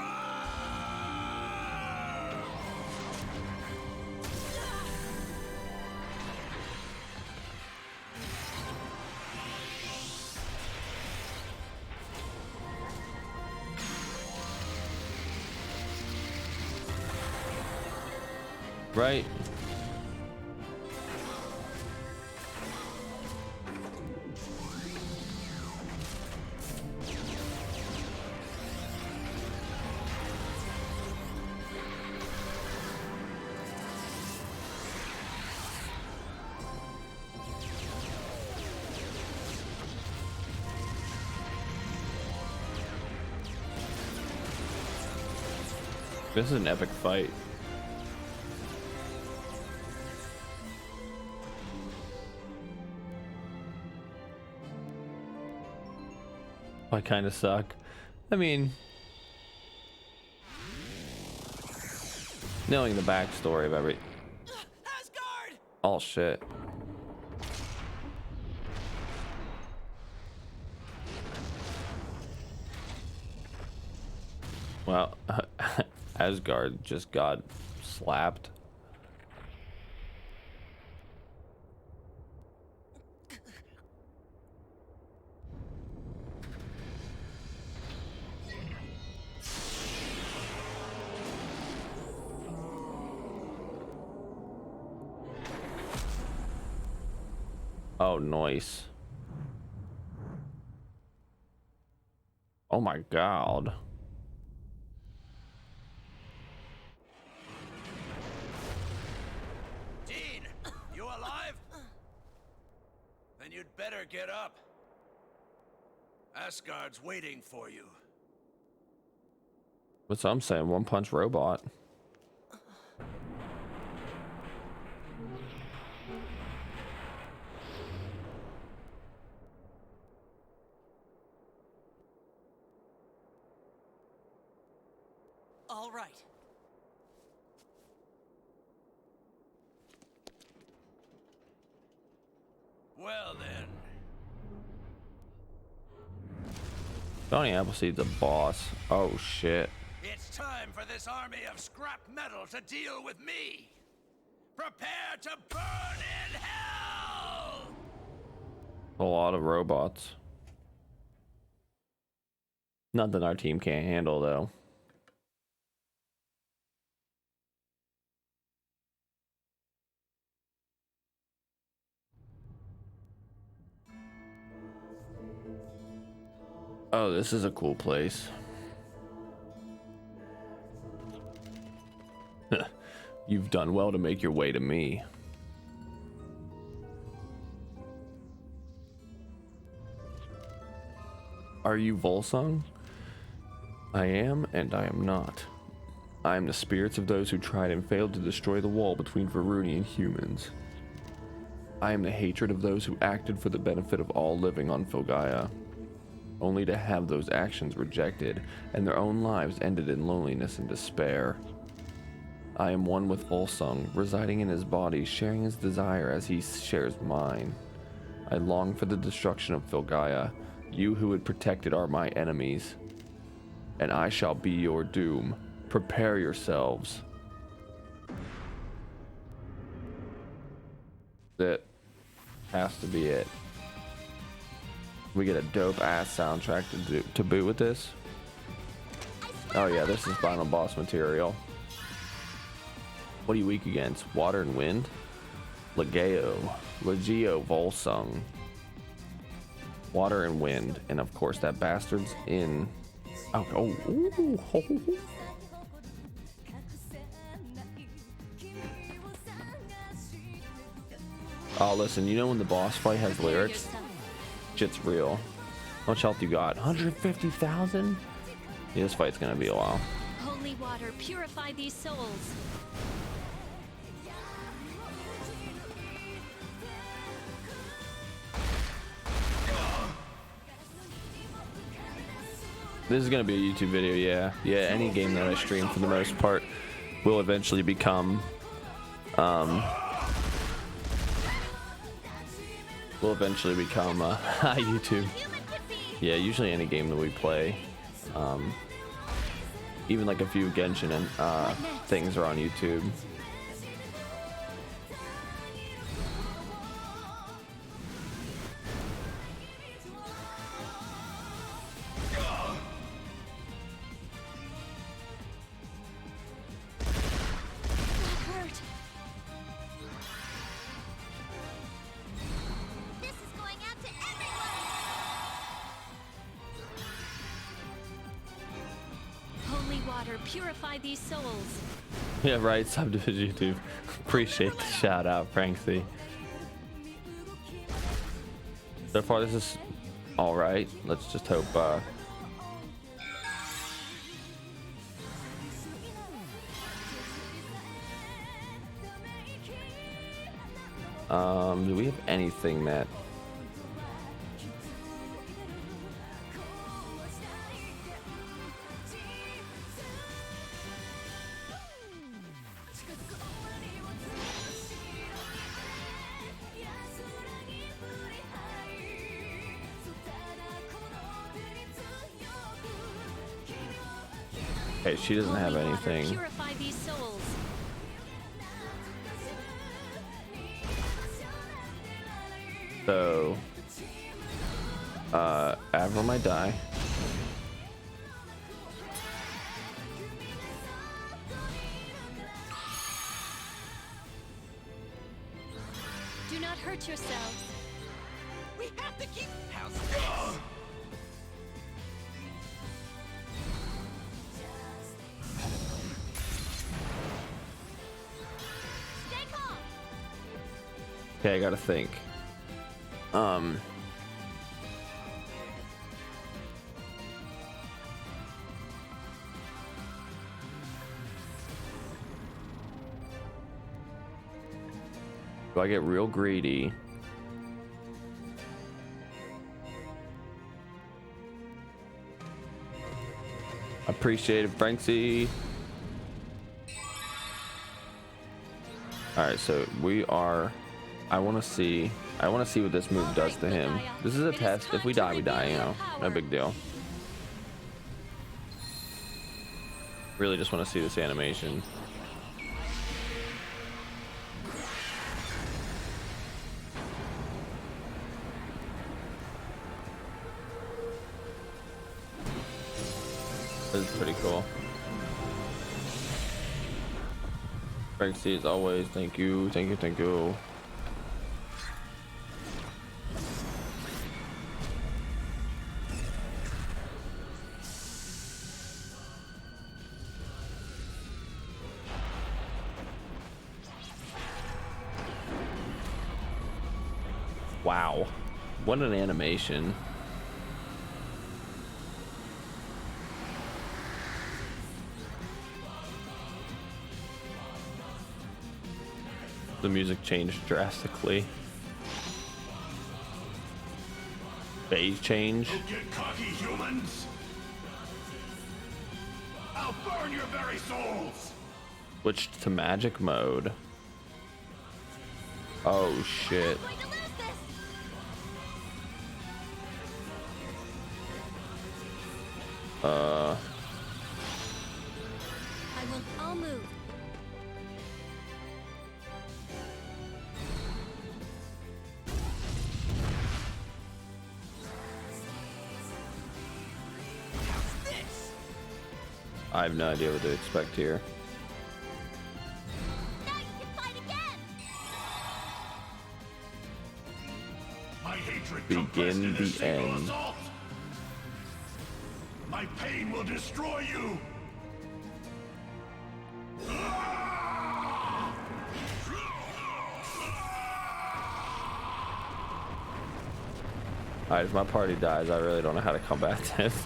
Speaker 1: Right? This is an epic fight. I kind of suck. I mean, knowing the backstory of every...
Speaker 3: Asgard!
Speaker 1: Oh shit. Well, Asgard just got slapped. Oh, nice. Oh my god.
Speaker 4: Dean, you alive? Then you'd better get up. Asgard's waiting for you.
Speaker 1: What's I'm saying? One punch robot.
Speaker 3: All right.
Speaker 4: Well then.
Speaker 1: Donny Appleseed's a boss. Oh shit.
Speaker 4: It's time for this army of scrap metal to deal with me. Prepare to burn in hell!
Speaker 1: A lot of robots. Nothing our team can't handle though. Oh, this is a cool place. You've done well to make your way to me. Are you Volsung? I am, and I am not. I am the spirits of those who tried and failed to destroy the wall between Varuni and humans. I am the hatred of those who acted for the benefit of all living on Filgaia, only to have those actions rejected and their own lives ended in loneliness and despair. I am one with Volsung, residing in his body, sharing his desire as he shares mine. I long for the destruction of Filgaia. You who had protected are my enemies, and I shall be your doom. Prepare yourselves. That has to be it. We get a dope ass soundtrack to boot with this. Oh yeah, this is final boss material. What are you weak against? Water and wind? Legeo Volsung. Water and wind, and of course that bastard's in. Ooh. Oh, listen, you know when the boss fight has lyrics? Shit's real. How much health you got? 150,000? Yeah, this fight's gonna be a while.
Speaker 2: Holy water, purify these souls.
Speaker 1: This is gonna be a YouTube video, yeah. Yeah, any game that I stream for the most part will eventually become YouTube. Yeah, usually any game that we play. Even like a few Genshin and things are on YouTube.
Speaker 2: water purify these souls.
Speaker 1: Yeah, right. Sub to YouTube. Appreciate the shout out, Franksy. So far, this is all right. Let's just hope. Do we have anything that? Okay, she doesn't have
Speaker 2: Holy water
Speaker 1: anything.
Speaker 2: purify these souls.
Speaker 1: So, Avril might die.
Speaker 2: Do not hurt yourselves.
Speaker 3: We have to keep. How's
Speaker 2: Stay calm.
Speaker 1: Okay, I gotta think. Do I get real greedy? Appreciate it, Franksy. All right, so we are. I want to see what this move does to him. This is a test. If we die, we die. You know, no big deal. Really, just want to see this animation. This is pretty cool. Franksy, as always, thank you, thank you, thank you. Wow, what an animation. The music changed drastically. Phase change.
Speaker 4: Don't get cocky, humans! I'll burn your very souls!
Speaker 1: Switched to magic mode. Oh shit.
Speaker 2: I'm going to lose this. I'll move.
Speaker 1: I have no idea what to expect here.
Speaker 2: Now you can fight again.
Speaker 4: My hatred
Speaker 1: Begin
Speaker 4: compressed in a
Speaker 1: the
Speaker 4: single
Speaker 1: end.
Speaker 4: assault. My pain will destroy you.
Speaker 1: Alright, if my party dies, I really don't know how to combat this.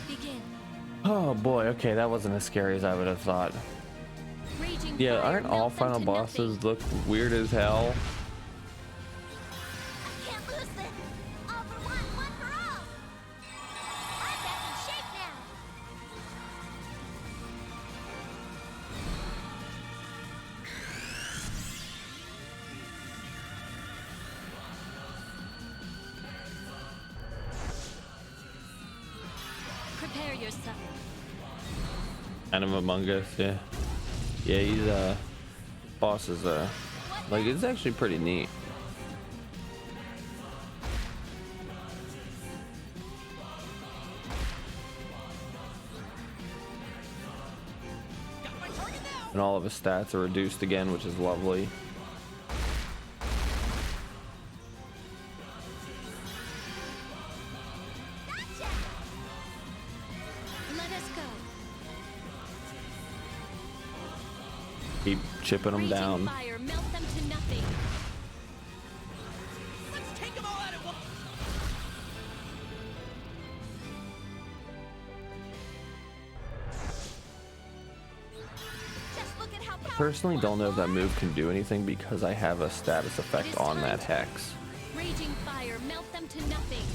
Speaker 2: Begin.
Speaker 1: Oh boy, okay, that wasn't as scary as I would have thought.
Speaker 2: Raging
Speaker 1: Yeah,
Speaker 2: fire
Speaker 1: aren't all
Speaker 2: melts them
Speaker 1: final
Speaker 2: to
Speaker 1: bosses
Speaker 2: nothing.
Speaker 1: look weird as hell?
Speaker 2: I can't lose this. All for one for all. I'm back in shape now. Prepare yourself.
Speaker 1: Kind of Among Us, yeah. Yeah, he's boss is like it's actually pretty neat. And all of his stats are reduced again, which is lovely.
Speaker 2: Gotcha! Let us go.
Speaker 1: Keep chipping him
Speaker 2: Raging
Speaker 1: down.
Speaker 2: fire, melt them to nothing.
Speaker 3: Let's take them all out at once.
Speaker 2: Just look at how powerful
Speaker 1: Personally, don't know if that
Speaker 2: you
Speaker 1: move can do anything because I have a status effect on that hex.
Speaker 2: are. Raging fire, melt them to nothing.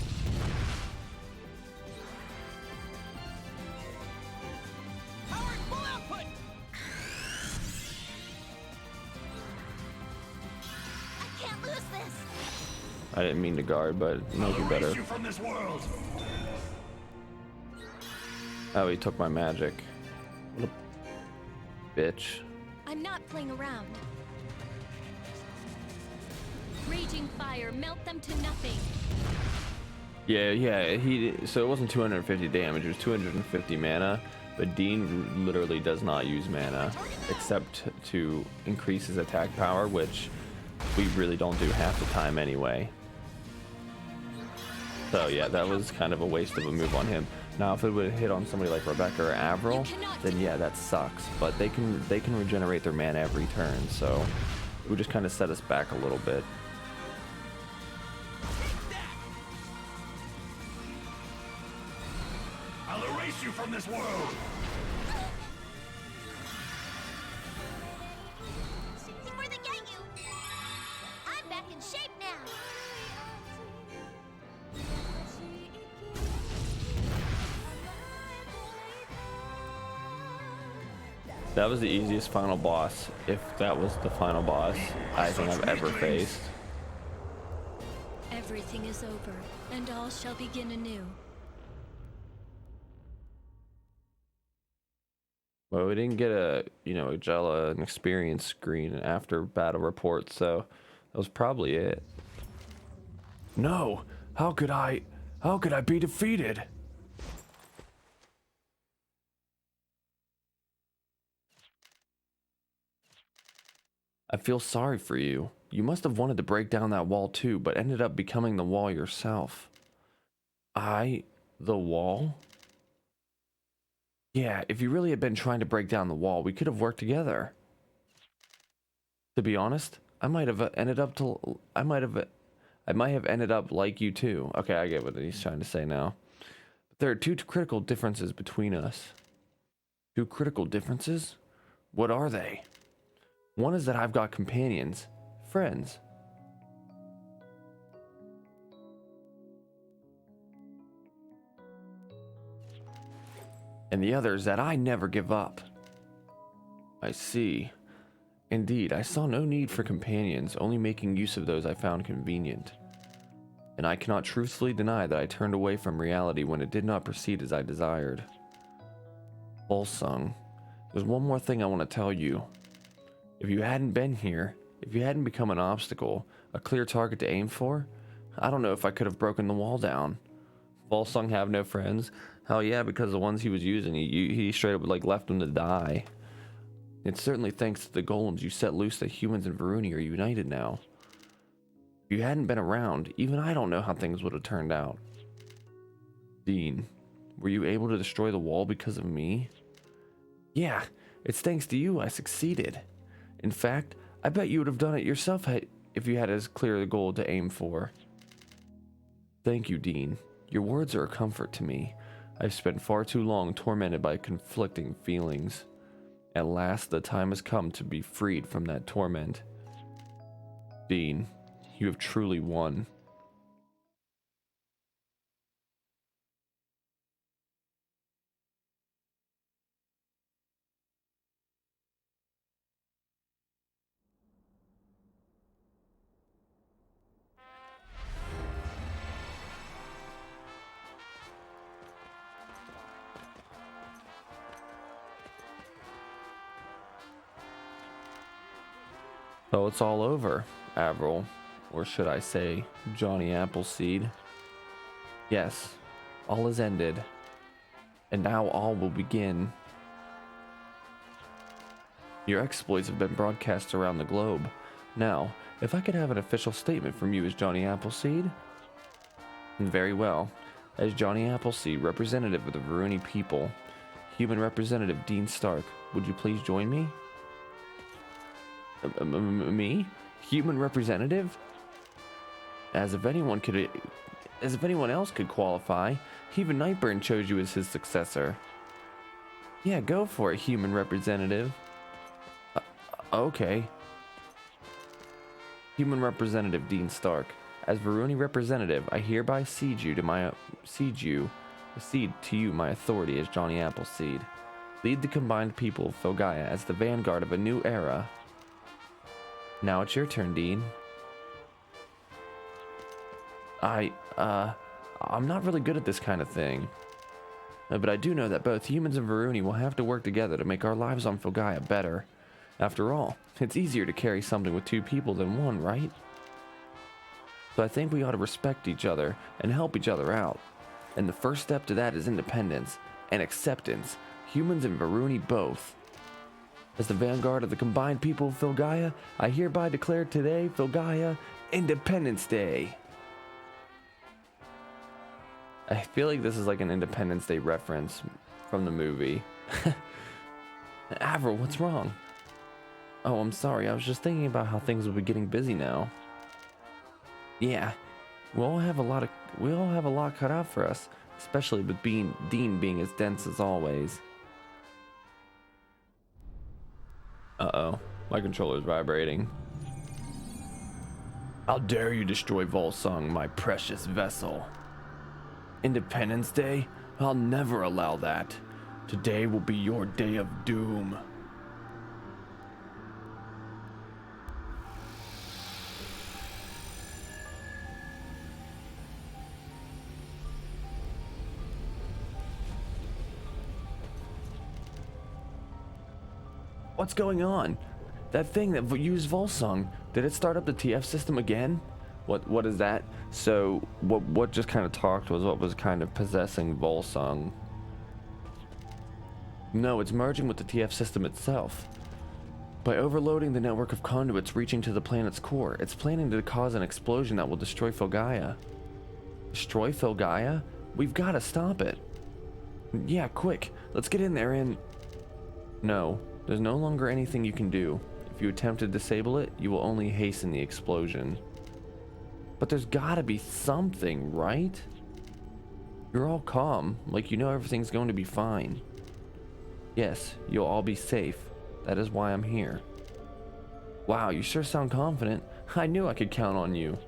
Speaker 3: Power full output.
Speaker 2: I can't lose this.
Speaker 1: I didn't mean to guard, but it might be better.
Speaker 4: You from this world.
Speaker 1: Oh, he took my magic. What a bitch.
Speaker 2: I'm not playing around. Raging fire, melt them to nothing.
Speaker 1: Yeah, so it wasn't 250 damage, it was 250 mana, but Dean literally does not use mana except to increase his attack power, which we really don't do half the time anyway. So yeah, that was kind of a waste of a move on him. Now if it would hit on somebody like Rebecca or Avril, then yeah, that sucks, but they can regenerate their mana every turn, so it would just kind of set us back a little bit.
Speaker 4: I'll erase you from this world.
Speaker 2: Before they get you. I'm back in shape now.
Speaker 1: That was the easiest final boss, if that was the final boss I think I've ever faced.
Speaker 2: Everything is over, and all shall begin anew.
Speaker 1: Well, we didn't get a an experience screen after battle report, so that was probably it. No, how could I be defeated? I feel sorry for you. You must have wanted to break down that wall too, but ended up becoming the wall yourself. The wall? Yeah, if you really had been trying to break down the wall, we could have worked together. To be honest, I might have ended up like you too. Okay, I get what he's trying to say now. But there are two critical differences between us. Two critical differences? What are they? One is that I've got companions, friends. And the other is that I never give up. I see. Indeed, I saw no need for companions, only making use of those I found convenient. And I cannot truthfully deny that I turned away from reality when it did not proceed as I desired. Volsung, there's one more thing I want to tell you. If you hadn't been here, if you hadn't become an obstacle, a clear target to aim for, I don't know if I could have broken the wall down. Volsung have no friends? Hell yeah, because the ones he was using, he straight up like left them to die. It's certainly thanks to the golems you set loose that humans and Varuni are united now. If you hadn't been around, even I don't know how things would have turned out. Dean, were you able to destroy the wall because of me? Yeah, it's thanks to you I succeeded. In fact, I bet you would have done it yourself if you had as clear a goal to aim for. Thank you, Dean. Your words are a comfort to me. I've spent far too long tormented by conflicting feelings. At last, the time has come to be freed from that torment. Dean, you have truly won. So it's all over, Avril, or should I say, Johnny Appleseed. Yes, all is ended, and now all will begin. Your exploits have been broadcast around the globe. Now, if I could have an official statement from you as Johnny Appleseed? Very well. As Johnny Appleseed, representative of the Varuni people, human representative Dean Stark, would you please join me? Me? Human representative? As if anyone else could qualify, even Nightburn chose you as his successor. Yeah, go for it, human representative. Okay. Human representative Dean Stark. As Varuni representative, I hereby cede to you my authority as Johnny Appleseed. Lead the combined people of Filgaia as the vanguard of a new era. Now it's your turn, Dean. I'm not really good at this kind of thing. But I do know that both humans and Varuni will have to work together to make our lives on Filgaia better. After all, it's easier to carry something with two people than one, right? So I think we ought to respect each other and help each other out. And the first step to that is independence and acceptance, humans and Varuni both. As the vanguard of the combined people of Filgaia, I hereby declare today Filgaia Independence Day. I feel like this is like an Independence Day reference from the movie. Avril, what's wrong? Oh, I'm sorry. I was just thinking about how things will be getting busy now. Yeah, we all have a lot cut out for us, especially with Dean being as dense as always. Uh-oh, my controller's vibrating. How dare you destroy Volsung, my precious vessel? Independence Day? I'll never allow that. Today will be your day of doom. What's going on? That thing that used Volsung, did it start up the TF system again? What is that? So what just kind of talked was what was kind of possessing Volsung. No, it's merging with the TF system itself. By overloading the network of conduits reaching to the planet's core, it's planning to cause an explosion that will destroy Filgaia. Destroy Filgaia? We've got to stop it. Yeah, quick. Let's get in there and... No, there's no longer anything you can do. If you attempt to disable it, you will only hasten the explosion. But there's gotta be something, right? You're all calm, like you know everything's going to be fine. Yes, you'll all be safe. That is why I'm here. Wow, you sure sound confident. I knew I could count on you.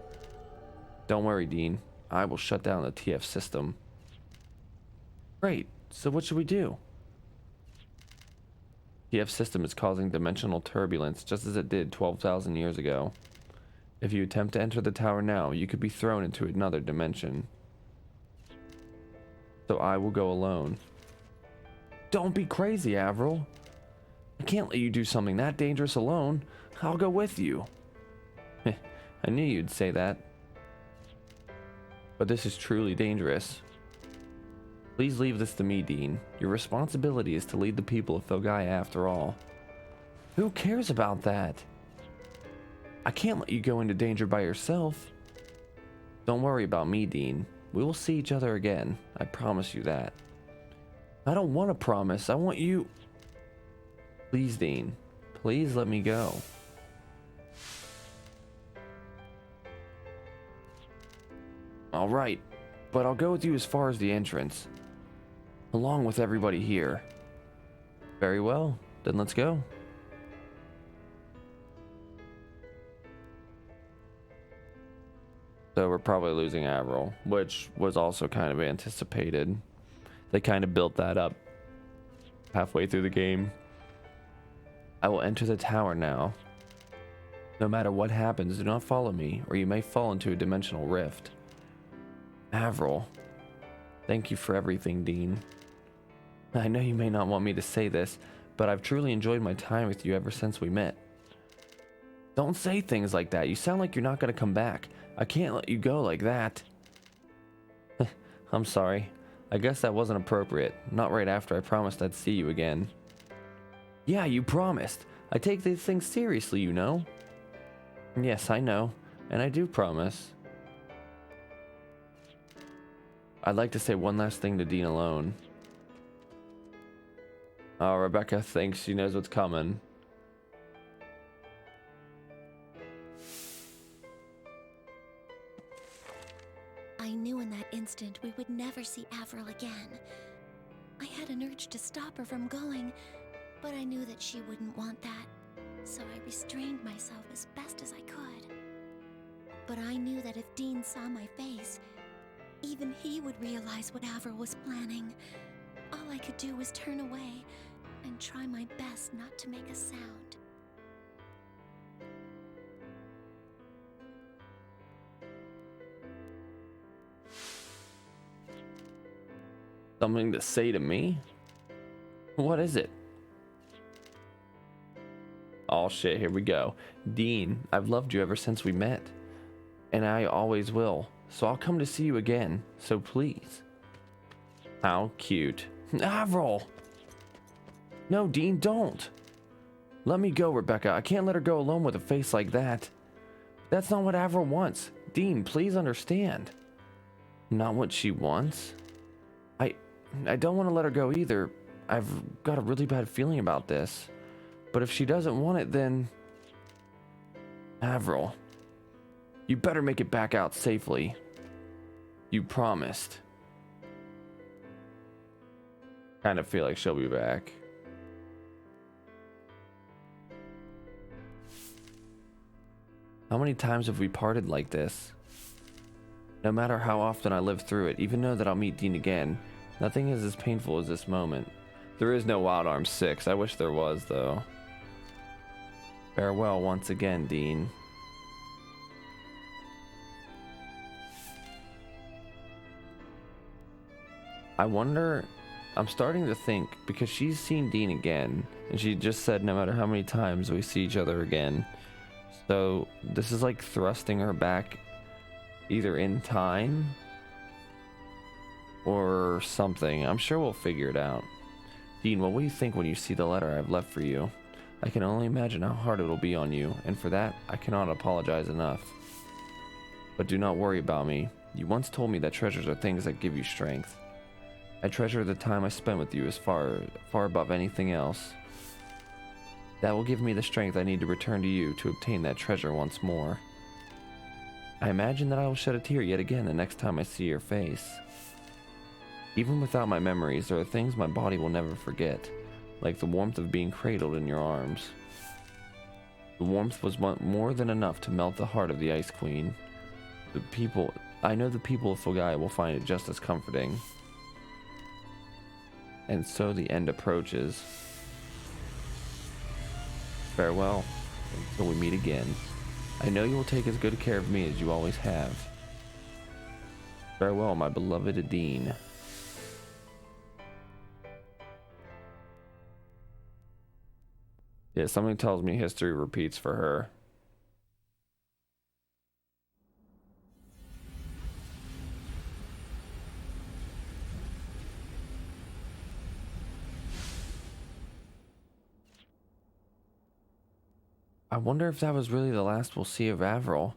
Speaker 1: Don't worry, Dean. I will shut down the TF system. Great, so what should we do? TF system is causing dimensional turbulence just as it did 12,000 years ago. If you attempt to enter the tower now, you could be thrown into another dimension. So I will go alone. Don't be crazy, Avril. I can't let you do something that dangerous alone. I'll go with you. I knew you'd say that. But this is truly dangerous. Please leave this to me, Dean. Your responsibility is to lead the people of Filgaia after all. Who cares about that? I can't let you go into danger by yourself. Don't worry about me, Dean. We will see each other again. I promise you that. I don't want to promise. I want you... Please, Dean. Please let me go. All right, but I'll go with you as far as the entrance, along with everybody here. Very well, then let's go. So we're probably losing Avril, which was also kind of anticipated. They kind of built that up halfway through the game. I will enter the tower now. No matter what happens, do not follow me, or you may fall into a dimensional rift. Avril, thank you for everything, Dean. I know you may not want me to say this, but I've truly enjoyed my time with you ever since we met. Don't say things like that. You sound like you're not going to come back. I can't let you go like that. I'm sorry. I guess that wasn't appropriate. Not right after I promised I'd see you again. Yeah, you promised. I take these things seriously, you know. Yes, I know, and I do promise. I'd like to say one last thing to Dean alone. Oh, Rebecca thinks she knows what's coming.
Speaker 5: I knew in that instant we would never see Avril again. I had an urge to stop her from going, but I knew that she wouldn't want that, so I restrained myself as best as I could. But I knew that if Dean saw my face, even he would realize what Avril was planning. All I could do was turn away and try my best not to make a sound.
Speaker 1: Something to say to me? What is it? Oh shit, here we go. Dean, I've loved you ever since we met. And I always will. So I'll come to see you again. So please. How cute. Avril! No, Dean, don't. Let me go, Rebecca. I can't let her go alone with a face like that. That's not what Avril wants. Dean, please understand. Not what she wants? I don't want to let her go either. I've got a really bad feeling about this. But if she doesn't want it, then... Avril, you better make it back out safely. You promised. Kind of feel like she'll be back. How many times have we parted like this? No matter how often I live through it, even though that I'll meet Dean again, nothing is as painful as this moment. There is no Wild Arms 6. I wish there was, though. Farewell once again, Dean. I wonder... I'm starting to think, because she's seen Dean again, and she just said no matter how many times we see each other again. So, this is like thrusting her back either in time or something. I'm sure we'll figure it out. Dean, what will you think when you see the letter I've left for you? I can only imagine how hard it'll be on you, and for that, I cannot apologize enough. But do not worry about me. You once told me that treasures are things that give you strength. I treasure the time I spent with you as far above anything else. That will give me the strength I need to return to you to obtain that treasure once more. I imagine that I will shed a tear yet again the next time I see your face. Even without my memories, there are things my body will never forget, like the warmth of being cradled in your arms. The warmth was more than enough to melt the heart of the Ice Queen. I know the people of Fulgai will find it just as comforting. And so the end approaches. Farewell, until we meet again. I know you will take as good care of me as you always have. Farewell, my beloved Dean. Yeah, something tells me history repeats for her. I wonder if that was really the last we'll see of Avril.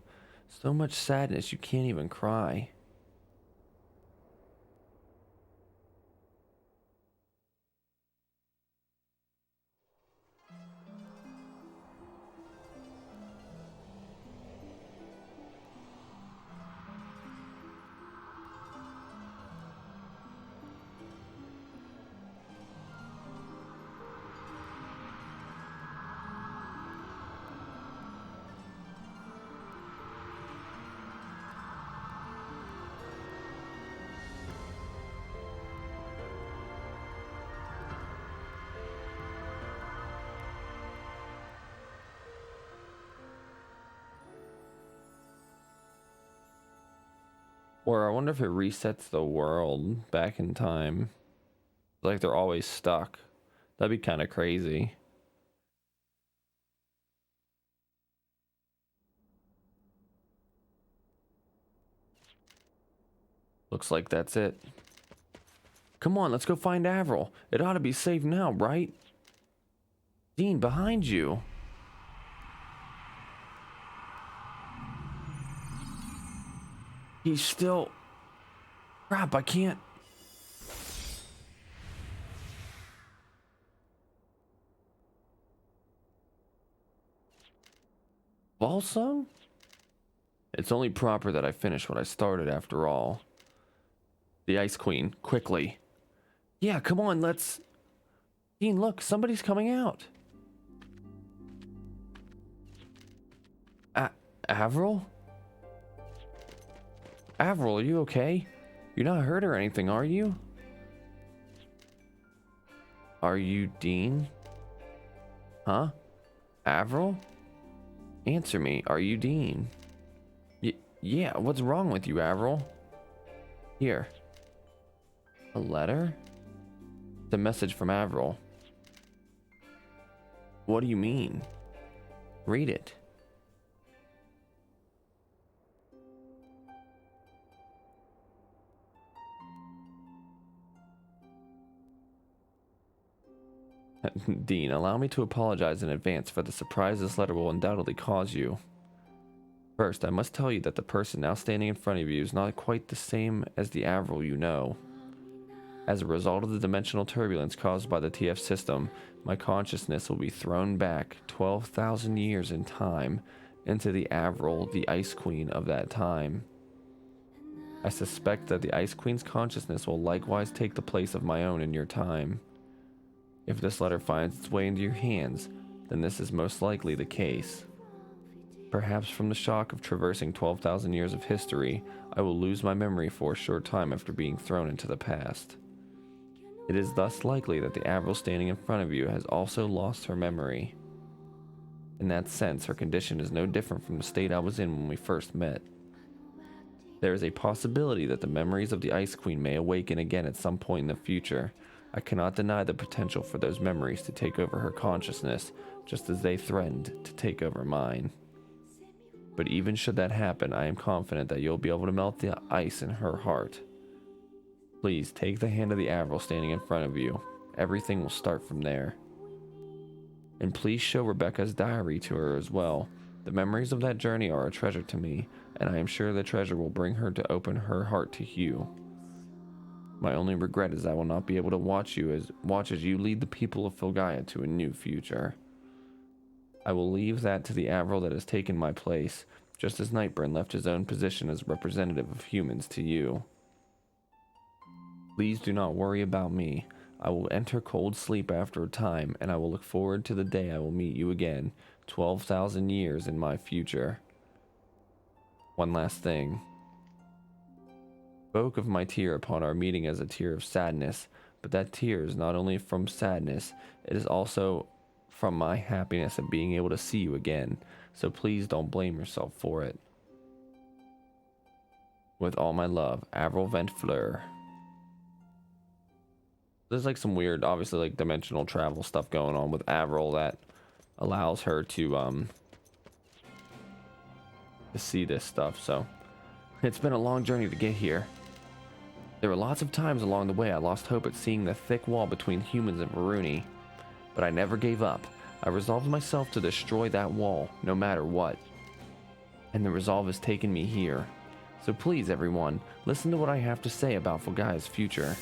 Speaker 1: So much sadness you can't even cry. Or I wonder if it resets the world back in time. Like they're always stuck. That'd be kind of crazy. Looks like that's it. Come on, let's go find Avril. It ought to be safe now, right? Dean, behind you. He's still... Crap, I can't... Volsung? It's only proper that I finish what I started after all. The Ice Queen, quickly. Yeah, come on, let's... Dean, look, somebody's coming out. Avril? Avril, are you okay? You're not hurt or anything, are you? Are you Dean? Huh? Avril? Answer me, are you Dean? Yeah, what's wrong with you, Avril? Here. A letter? The message from Avril. What do you mean? Read it. Dean, allow me to apologize in advance for the surprise this letter will undoubtedly cause you. First, I must tell you that the person now standing in front of you is not quite the same as the Avril you know. As a result of the dimensional turbulence caused by the TF system, my consciousness will be thrown back 12,000 years in time into the Avril, the Ice Queen of that time. I suspect that the Ice Queen's consciousness will likewise take the place of my own in your time. If this letter finds its way into your hands, then this is most likely the case. Perhaps from the shock of traversing 12,000 years of history, I will lose my memory for a short time after being thrown into the past. It is thus likely that the Avril standing in front of you has also lost her memory. In that sense, her condition is no different from the state I was in when we first met. There is a possibility that the memories of the Ice Queen may awaken again at some point in the future. I cannot deny the potential for those memories to take over her consciousness, just as they threatened to take over mine. But even should that happen, I am confident that you'll be able to melt the ice in her heart. Please take the hand of the Avril standing in front of you. Everything will start from there. And please show Rebecca's diary to her as well. The memories of that journey are a treasure to me, and I am sure the treasure will bring her to open her heart to you. My only regret is I will not be able to watch as you lead the people of Filgaia to a new future. I will leave that to the Avril that has taken my place, just as Nightburn left his own position as representative of humans to you. Please do not worry about me. I will enter cold sleep after a time, and I will look forward to the day I will meet you again, 12,000 years in my future. One last thing. Spoke of my tear upon our meeting as a tear of sadness, but that tear is not only from sadness, it is also from my happiness at being able to see you again, so please don't blame yourself for it. With all my love, Avril Ventfleur. There's like some weird, obviously like dimensional travel stuff going on with Avril that allows her to see this stuff, so it's been a long journey to get here. There were lots of times along the way I lost hope at seeing the thick wall between humans and Varuni, but I never gave up. I resolved myself to destroy that wall, no matter what. And the resolve has taken me here. So please, everyone, listen to what I have to say about Filgaia's future.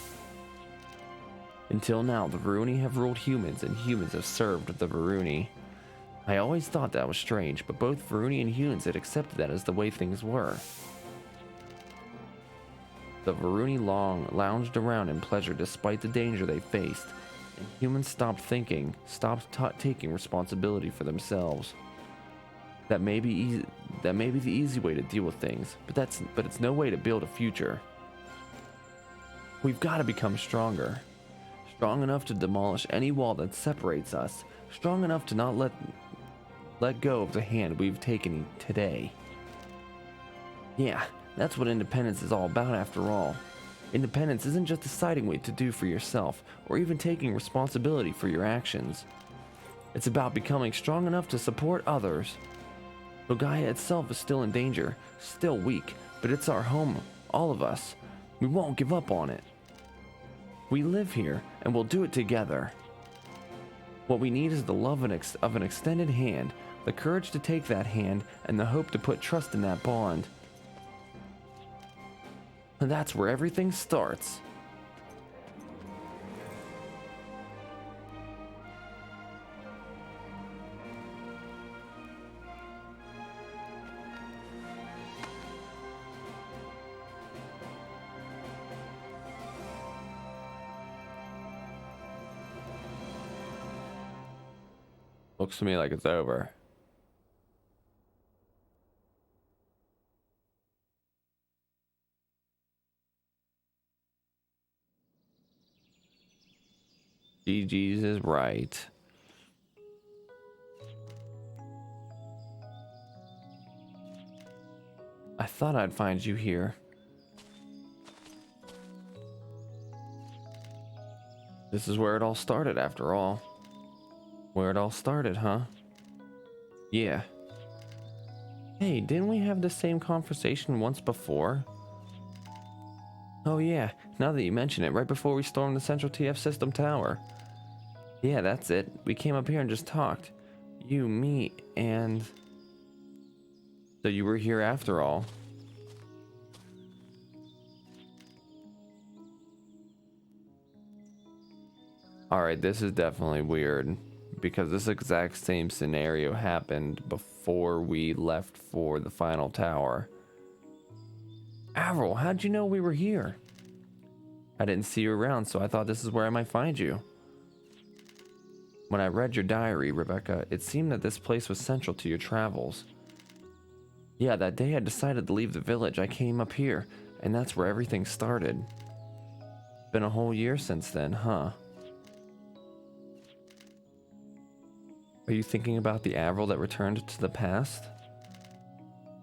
Speaker 1: Until now, the Varuni have ruled humans, and humans have served the Varuni. I always thought that was strange, but both Varuni and humans had accepted that as the way things were. The Varuni lounged around in pleasure despite the danger they faced, and humans stopped taking responsibility for themselves. That may be the easy way to deal with things, but it's no way to build a future. We've got to become stronger. Strong enough to demolish any wall that separates us. Strong enough to not let go of the hand we've taken today. Yeah, that's what independence is all about after all. Independence isn't just deciding what to do for yourself, or even taking responsibility for your actions. It's about becoming strong enough to support others. Filgaia itself is still in danger, still weak, but it's our home, all of us. We won't give up on it. We live here, and we'll do it together. What we need is the love of an extended hand, the courage to take that hand, and the hope to put trust in that bond. And that's where everything starts. Looks to me like it's over. GG's is right. I thought I'd find you here. This is where it all started, after all. Where it all started, huh? Yeah. Hey, didn't we have the same conversation once before? Oh yeah, now that you mention it, right before we stormed the Central TF System Tower. Yeah, that's it. We came up here and just talked. You, me, and... So you were here after all. Alright, this is definitely weird, because this exact same scenario happened before we left for the final tower. Avril, how'd you know we were here? I didn't see you around, so I thought this is where I might find you. When I read your diary, Rebecca, it seemed that this place was central to your travels. Yeah, that day I decided to leave the village, I came up here, and that's where everything started. Been a whole year since then, huh? Are you thinking about the Avril that returned to the past?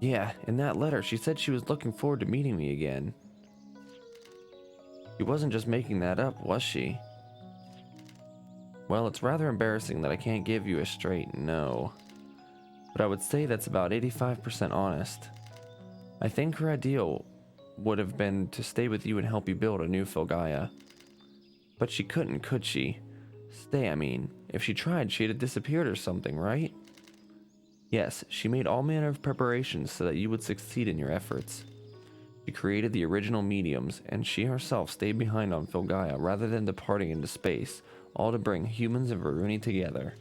Speaker 1: Yeah, in that letter, she said she was looking forward to meeting me again. She wasn't just making that up, was she? Well, it's rather embarrassing that I can't give you a straight no. But I would say that's about 85% honest. I think her ideal would have been to stay with you and help you build a new Filgaia. But she couldn't, could she? Stay, I mean. If she tried, she'd have disappeared or something, right? Yes, she made all manner of preparations so that you would succeed in your efforts. She created the original mediums, and she herself stayed behind on Filgaia rather than departing into space, all to bring humans and Varuni together.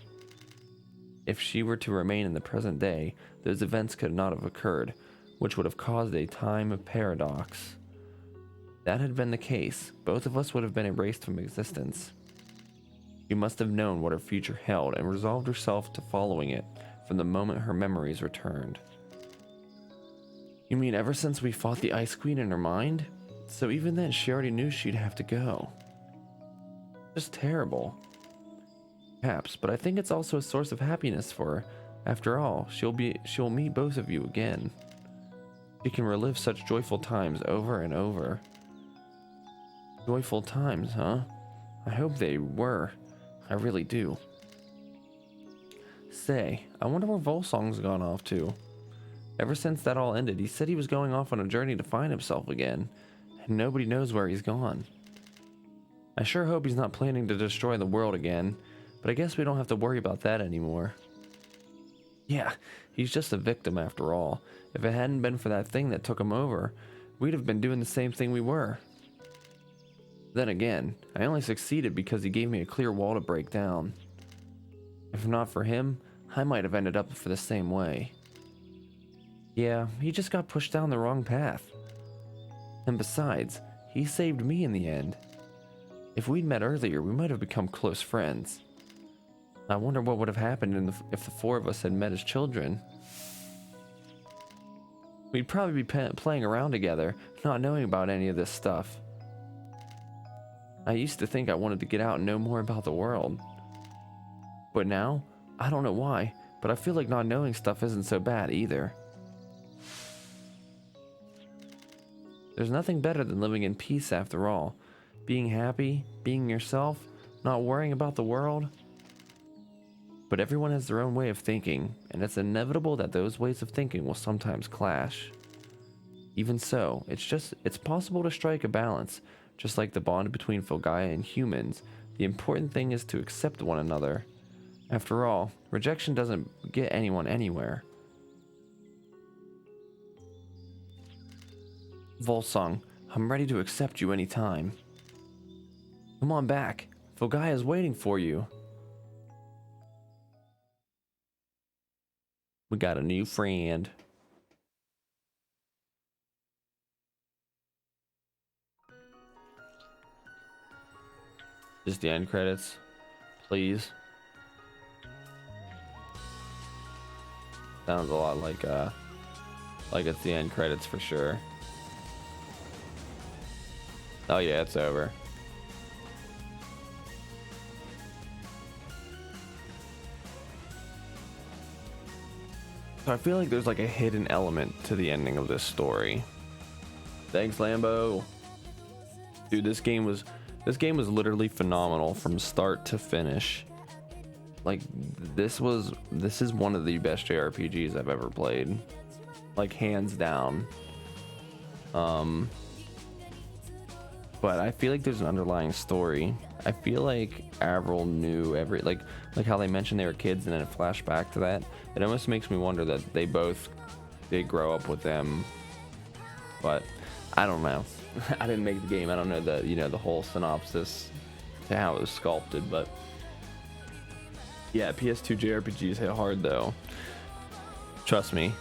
Speaker 1: If she were to remain in the present day, those events could not have occurred, which would have caused a time of paradox. If that had been the case, both of us would have been erased from existence. She must have known what her future held and resolved herself to following it from the moment her memories returned. You mean ever since we fought the Ice Queen in her mind? So even then she already knew she'd have to go. Just terrible. Perhaps, but I think it's also a source of happiness for her. After all, she'll meet both of you again. She can relive such joyful times over and over. Joyful times, huh? I hope they were. I really do. Say, I wonder where Volsong's gone off to. Ever since that all ended, he said he was going off on a journey to find himself again, and nobody knows where he's gone. I sure hope he's not planning to destroy the world again, but I guess we don't have to worry about that anymore. Yeah, he's just a victim after all. If it hadn't been for that thing that took him over, we'd have been doing the same thing we were. Then again, I only succeeded because he gave me a clear wall to break down. If not for him, I might have ended up for the same way. Yeah, he just got pushed down the wrong path. And besides, he saved me in the end. If we'd met earlier, we might have become close friends. I wonder what would have happened if the four of us had met as children. We'd probably be playing around together, not knowing about any of this stuff. I used to think I wanted to get out and know more about the world. But now, I don't know why, but I feel like not knowing stuff isn't so bad either. There's nothing better than living in peace after all. Being happy, being yourself, not worrying about the world. But everyone has their own way of thinking, and it's inevitable that those ways of thinking will sometimes clash. Even so, it's possible to strike a balance, just like the bond between Filgaia and humans. The important thing is to accept one another. After all, rejection doesn't get anyone anywhere. Volsung, I'm ready to accept you anytime. Come on back. Fogaya is waiting for you. We got a new friend. Just the end credits, please. Sounds a lot like it's the end credits for sure. Oh yeah, it's over. So I feel like there's like a hidden element to the ending of this story. Thanks, Lambo. Dude, this game was literally phenomenal from start to finish. Like this is one of the best JRPGs I've ever played. Like hands down. But I feel like there's an underlying story. I feel like Avril knew like how they mentioned they were kids and then it flashed back to that. It almost makes me wonder that they both did grow up with them. But I don't know. I didn't make the game. I don't know the whole synopsis to how it was sculpted, but yeah, PS2 JRPGs hit hard though. Trust me.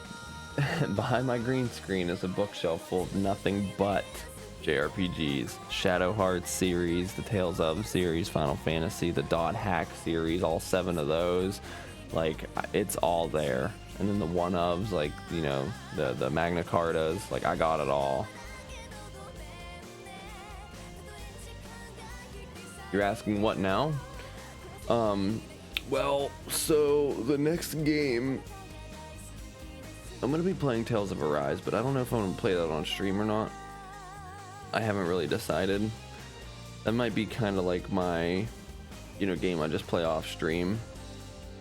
Speaker 1: Behind my green screen is a bookshelf full of nothing but JRPGs. Shadow Hearts series, the Tales of series, Final Fantasy, the Dot Hack series, all 7 of those. Like it's all there. And then the one-ofs, like, the Magna Cartas, like I got it all. You're asking what now? Well, so the next game I'm gonna be playing Tales of Arise, but I don't know if I'm gonna play that on stream or not. I haven't really decided. That might be kind of like my, game I just play off stream.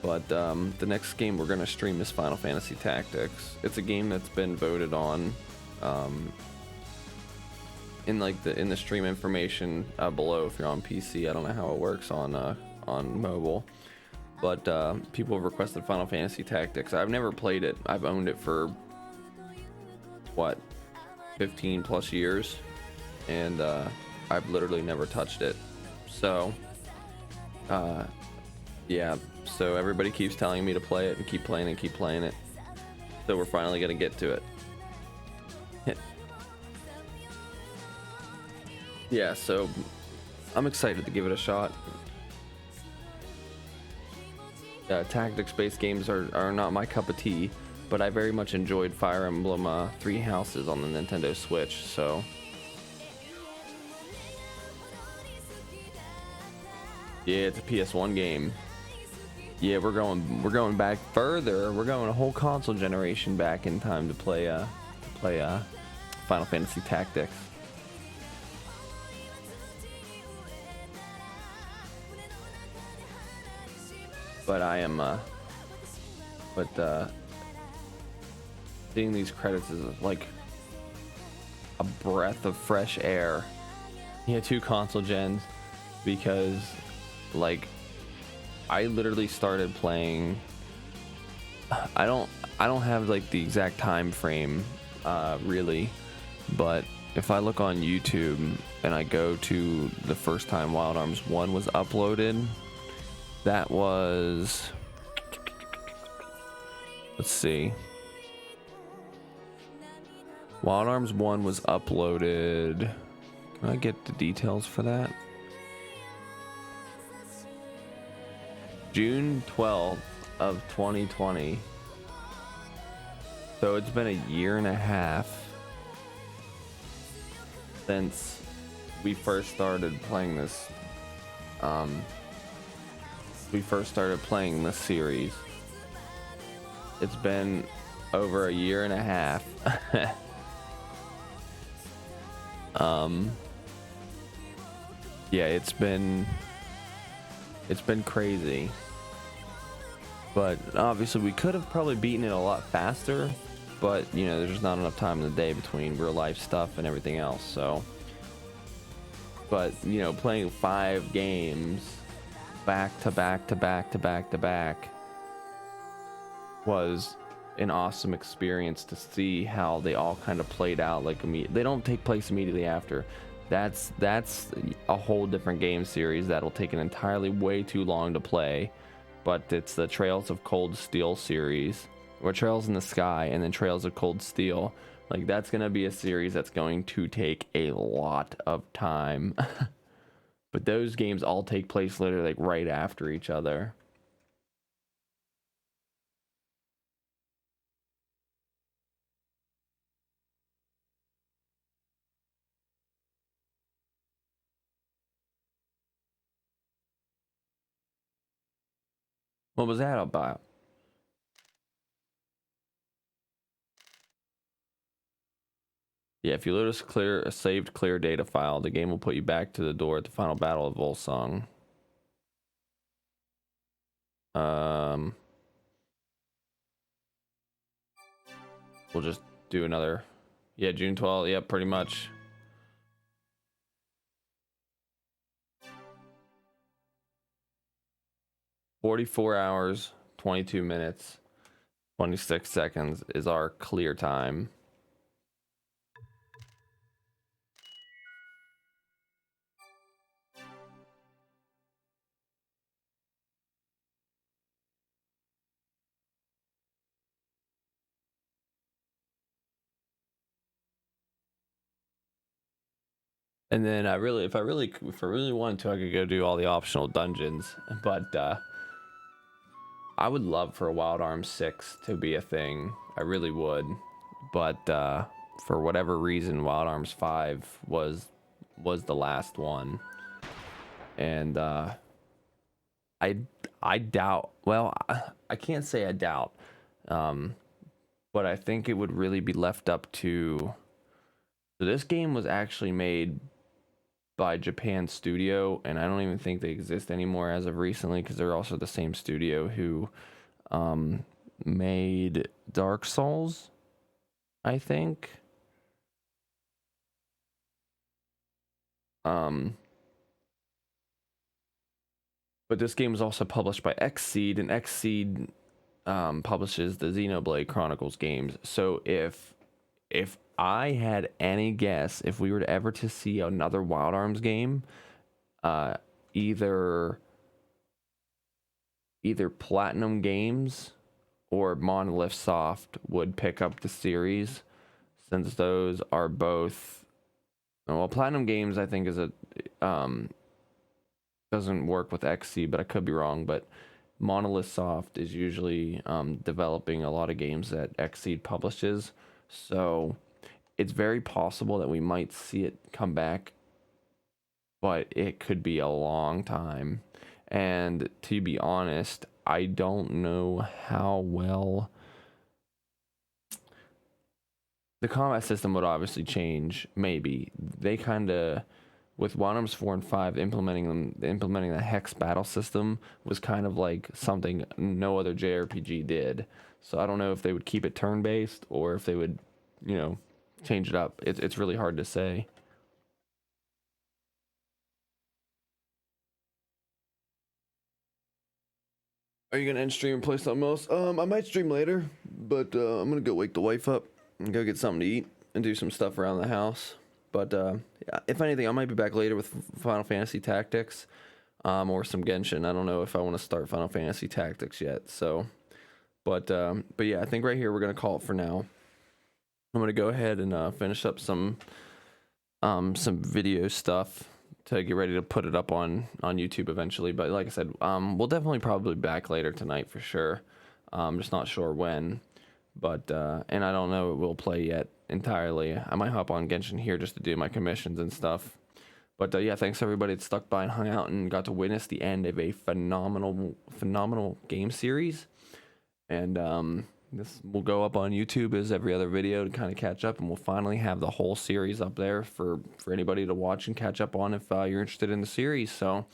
Speaker 1: But the next game we're gonna stream is Final Fantasy Tactics. It's a game that's been voted on in the stream information below if you're on PC. I don't know how it works on mobile, but people have requested Final Fantasy Tactics. I've never played it. I've owned it for what, 15 plus years, and I've literally never touched it. So yeah, so everybody keeps telling me to play it and keep playing it, so we're finally gonna get to it. Yeah, so I'm excited to give it a shot. Tactics-based games are not my cup of tea, but I very much enjoyed Fire Emblem Three Houses on the Nintendo Switch, so yeah, it's a PS1 game. Yeah, we're going back further. We're going a whole console generation back in time to play Final Fantasy Tactics. But I am seeing these credits is like a breath of fresh air. Yeah, 2 console gens, because like I literally started playing. I don't have like the exact time frame really, but if I look on YouTube and I go to the first time Wild Arms 1 was uploaded, that was, let's see, Wild Arms 1 was uploaded. Can I get the details for that? June 12th of 2020. So it's been a year and a half since we first started playing this. We first started playing this series. It's been over a year and a half. Yeah, it's been crazy. But obviously we could have probably beaten it a lot faster, but there's just not enough time in the day between real life stuff and everything else. So, but playing 5 games back to back to back to back to back was an awesome experience to see how they all kind of played out. Like they don't take place immediately after. That's a whole different game series that'll take an entirely way too long to play. But it's the Trails of Cold Steel series, or Trails in the Sky, and then Trails of Cold Steel. Like, that's gonna be a series that's going to take a lot of time. But those games all take place literally like right after each other. What was that about? Yeah, if you load a saved clear data file, the game will put you back to the door at the final battle of Volsung. We'll just do another. Yeah, June 12th. Yeah, pretty much. "44 hours, 22 minutes, 26 seconds is our clear time." And then if I really wanted to, I could go do all the optional dungeons. But I would love for a Wild Arms 6 to be a thing. I really would. But for whatever reason, Wild Arms 5 was the last one. And I doubt. Well, I can't say I doubt. But I think it would really be left up to. So this game was actually made by Japan Studio, and I don't even think they exist anymore as of recently, because they're also the same studio who made Dark Souls, I think. But this game was also published by Xseed, and Xseed publishes the Xenoblade Chronicles games. So if I had any guess, if we were to ever to see another Wild Arms game, either Platinum Games or Monolith Soft would pick up the series, since those are both. Well, Platinum Games I think is a doesn't work with XC, but I could be wrong. But Monolith Soft is usually developing a lot of games that Xseed publishes, so it's very possible that we might see it come back, but it could be a long time. And to be honest, I don't know how well the combat system would obviously change. Maybe they kind of, with Wild Arms 4 and 5 implementing the hex battle system was kind of like something no other JRPG did. So I don't know if they would keep it turn-based or if they would, change it up. It's really hard to say. Are you gonna end stream and play something else? I might stream later, but I'm gonna go wake the wife up and go get something to eat and do some stuff around the house. But if anything, I might be back later with Final Fantasy Tactics, or some Genshin. I don't know if I want to start Final Fantasy Tactics yet. So, but yeah, I think right here we're gonna call it for now. I'm gonna go ahead and finish up some video stuff to get ready to put it up on YouTube eventually. But like I said, we'll definitely probably be back later tonight for sure. Just not sure when. But and I don't know it will play yet entirely. I might hop on Genshin here just to do my commissions and stuff. But yeah, thanks everybody that stuck by and hung out and got to witness the end of a phenomenal game series. And this will go up on YouTube as every other video to kind of catch up, and we'll finally have the whole series up there for anybody to watch and catch up on if you're interested in the series. So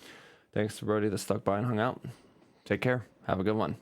Speaker 1: thanks to everybody that stuck by and hung out. Take care. Have a good one.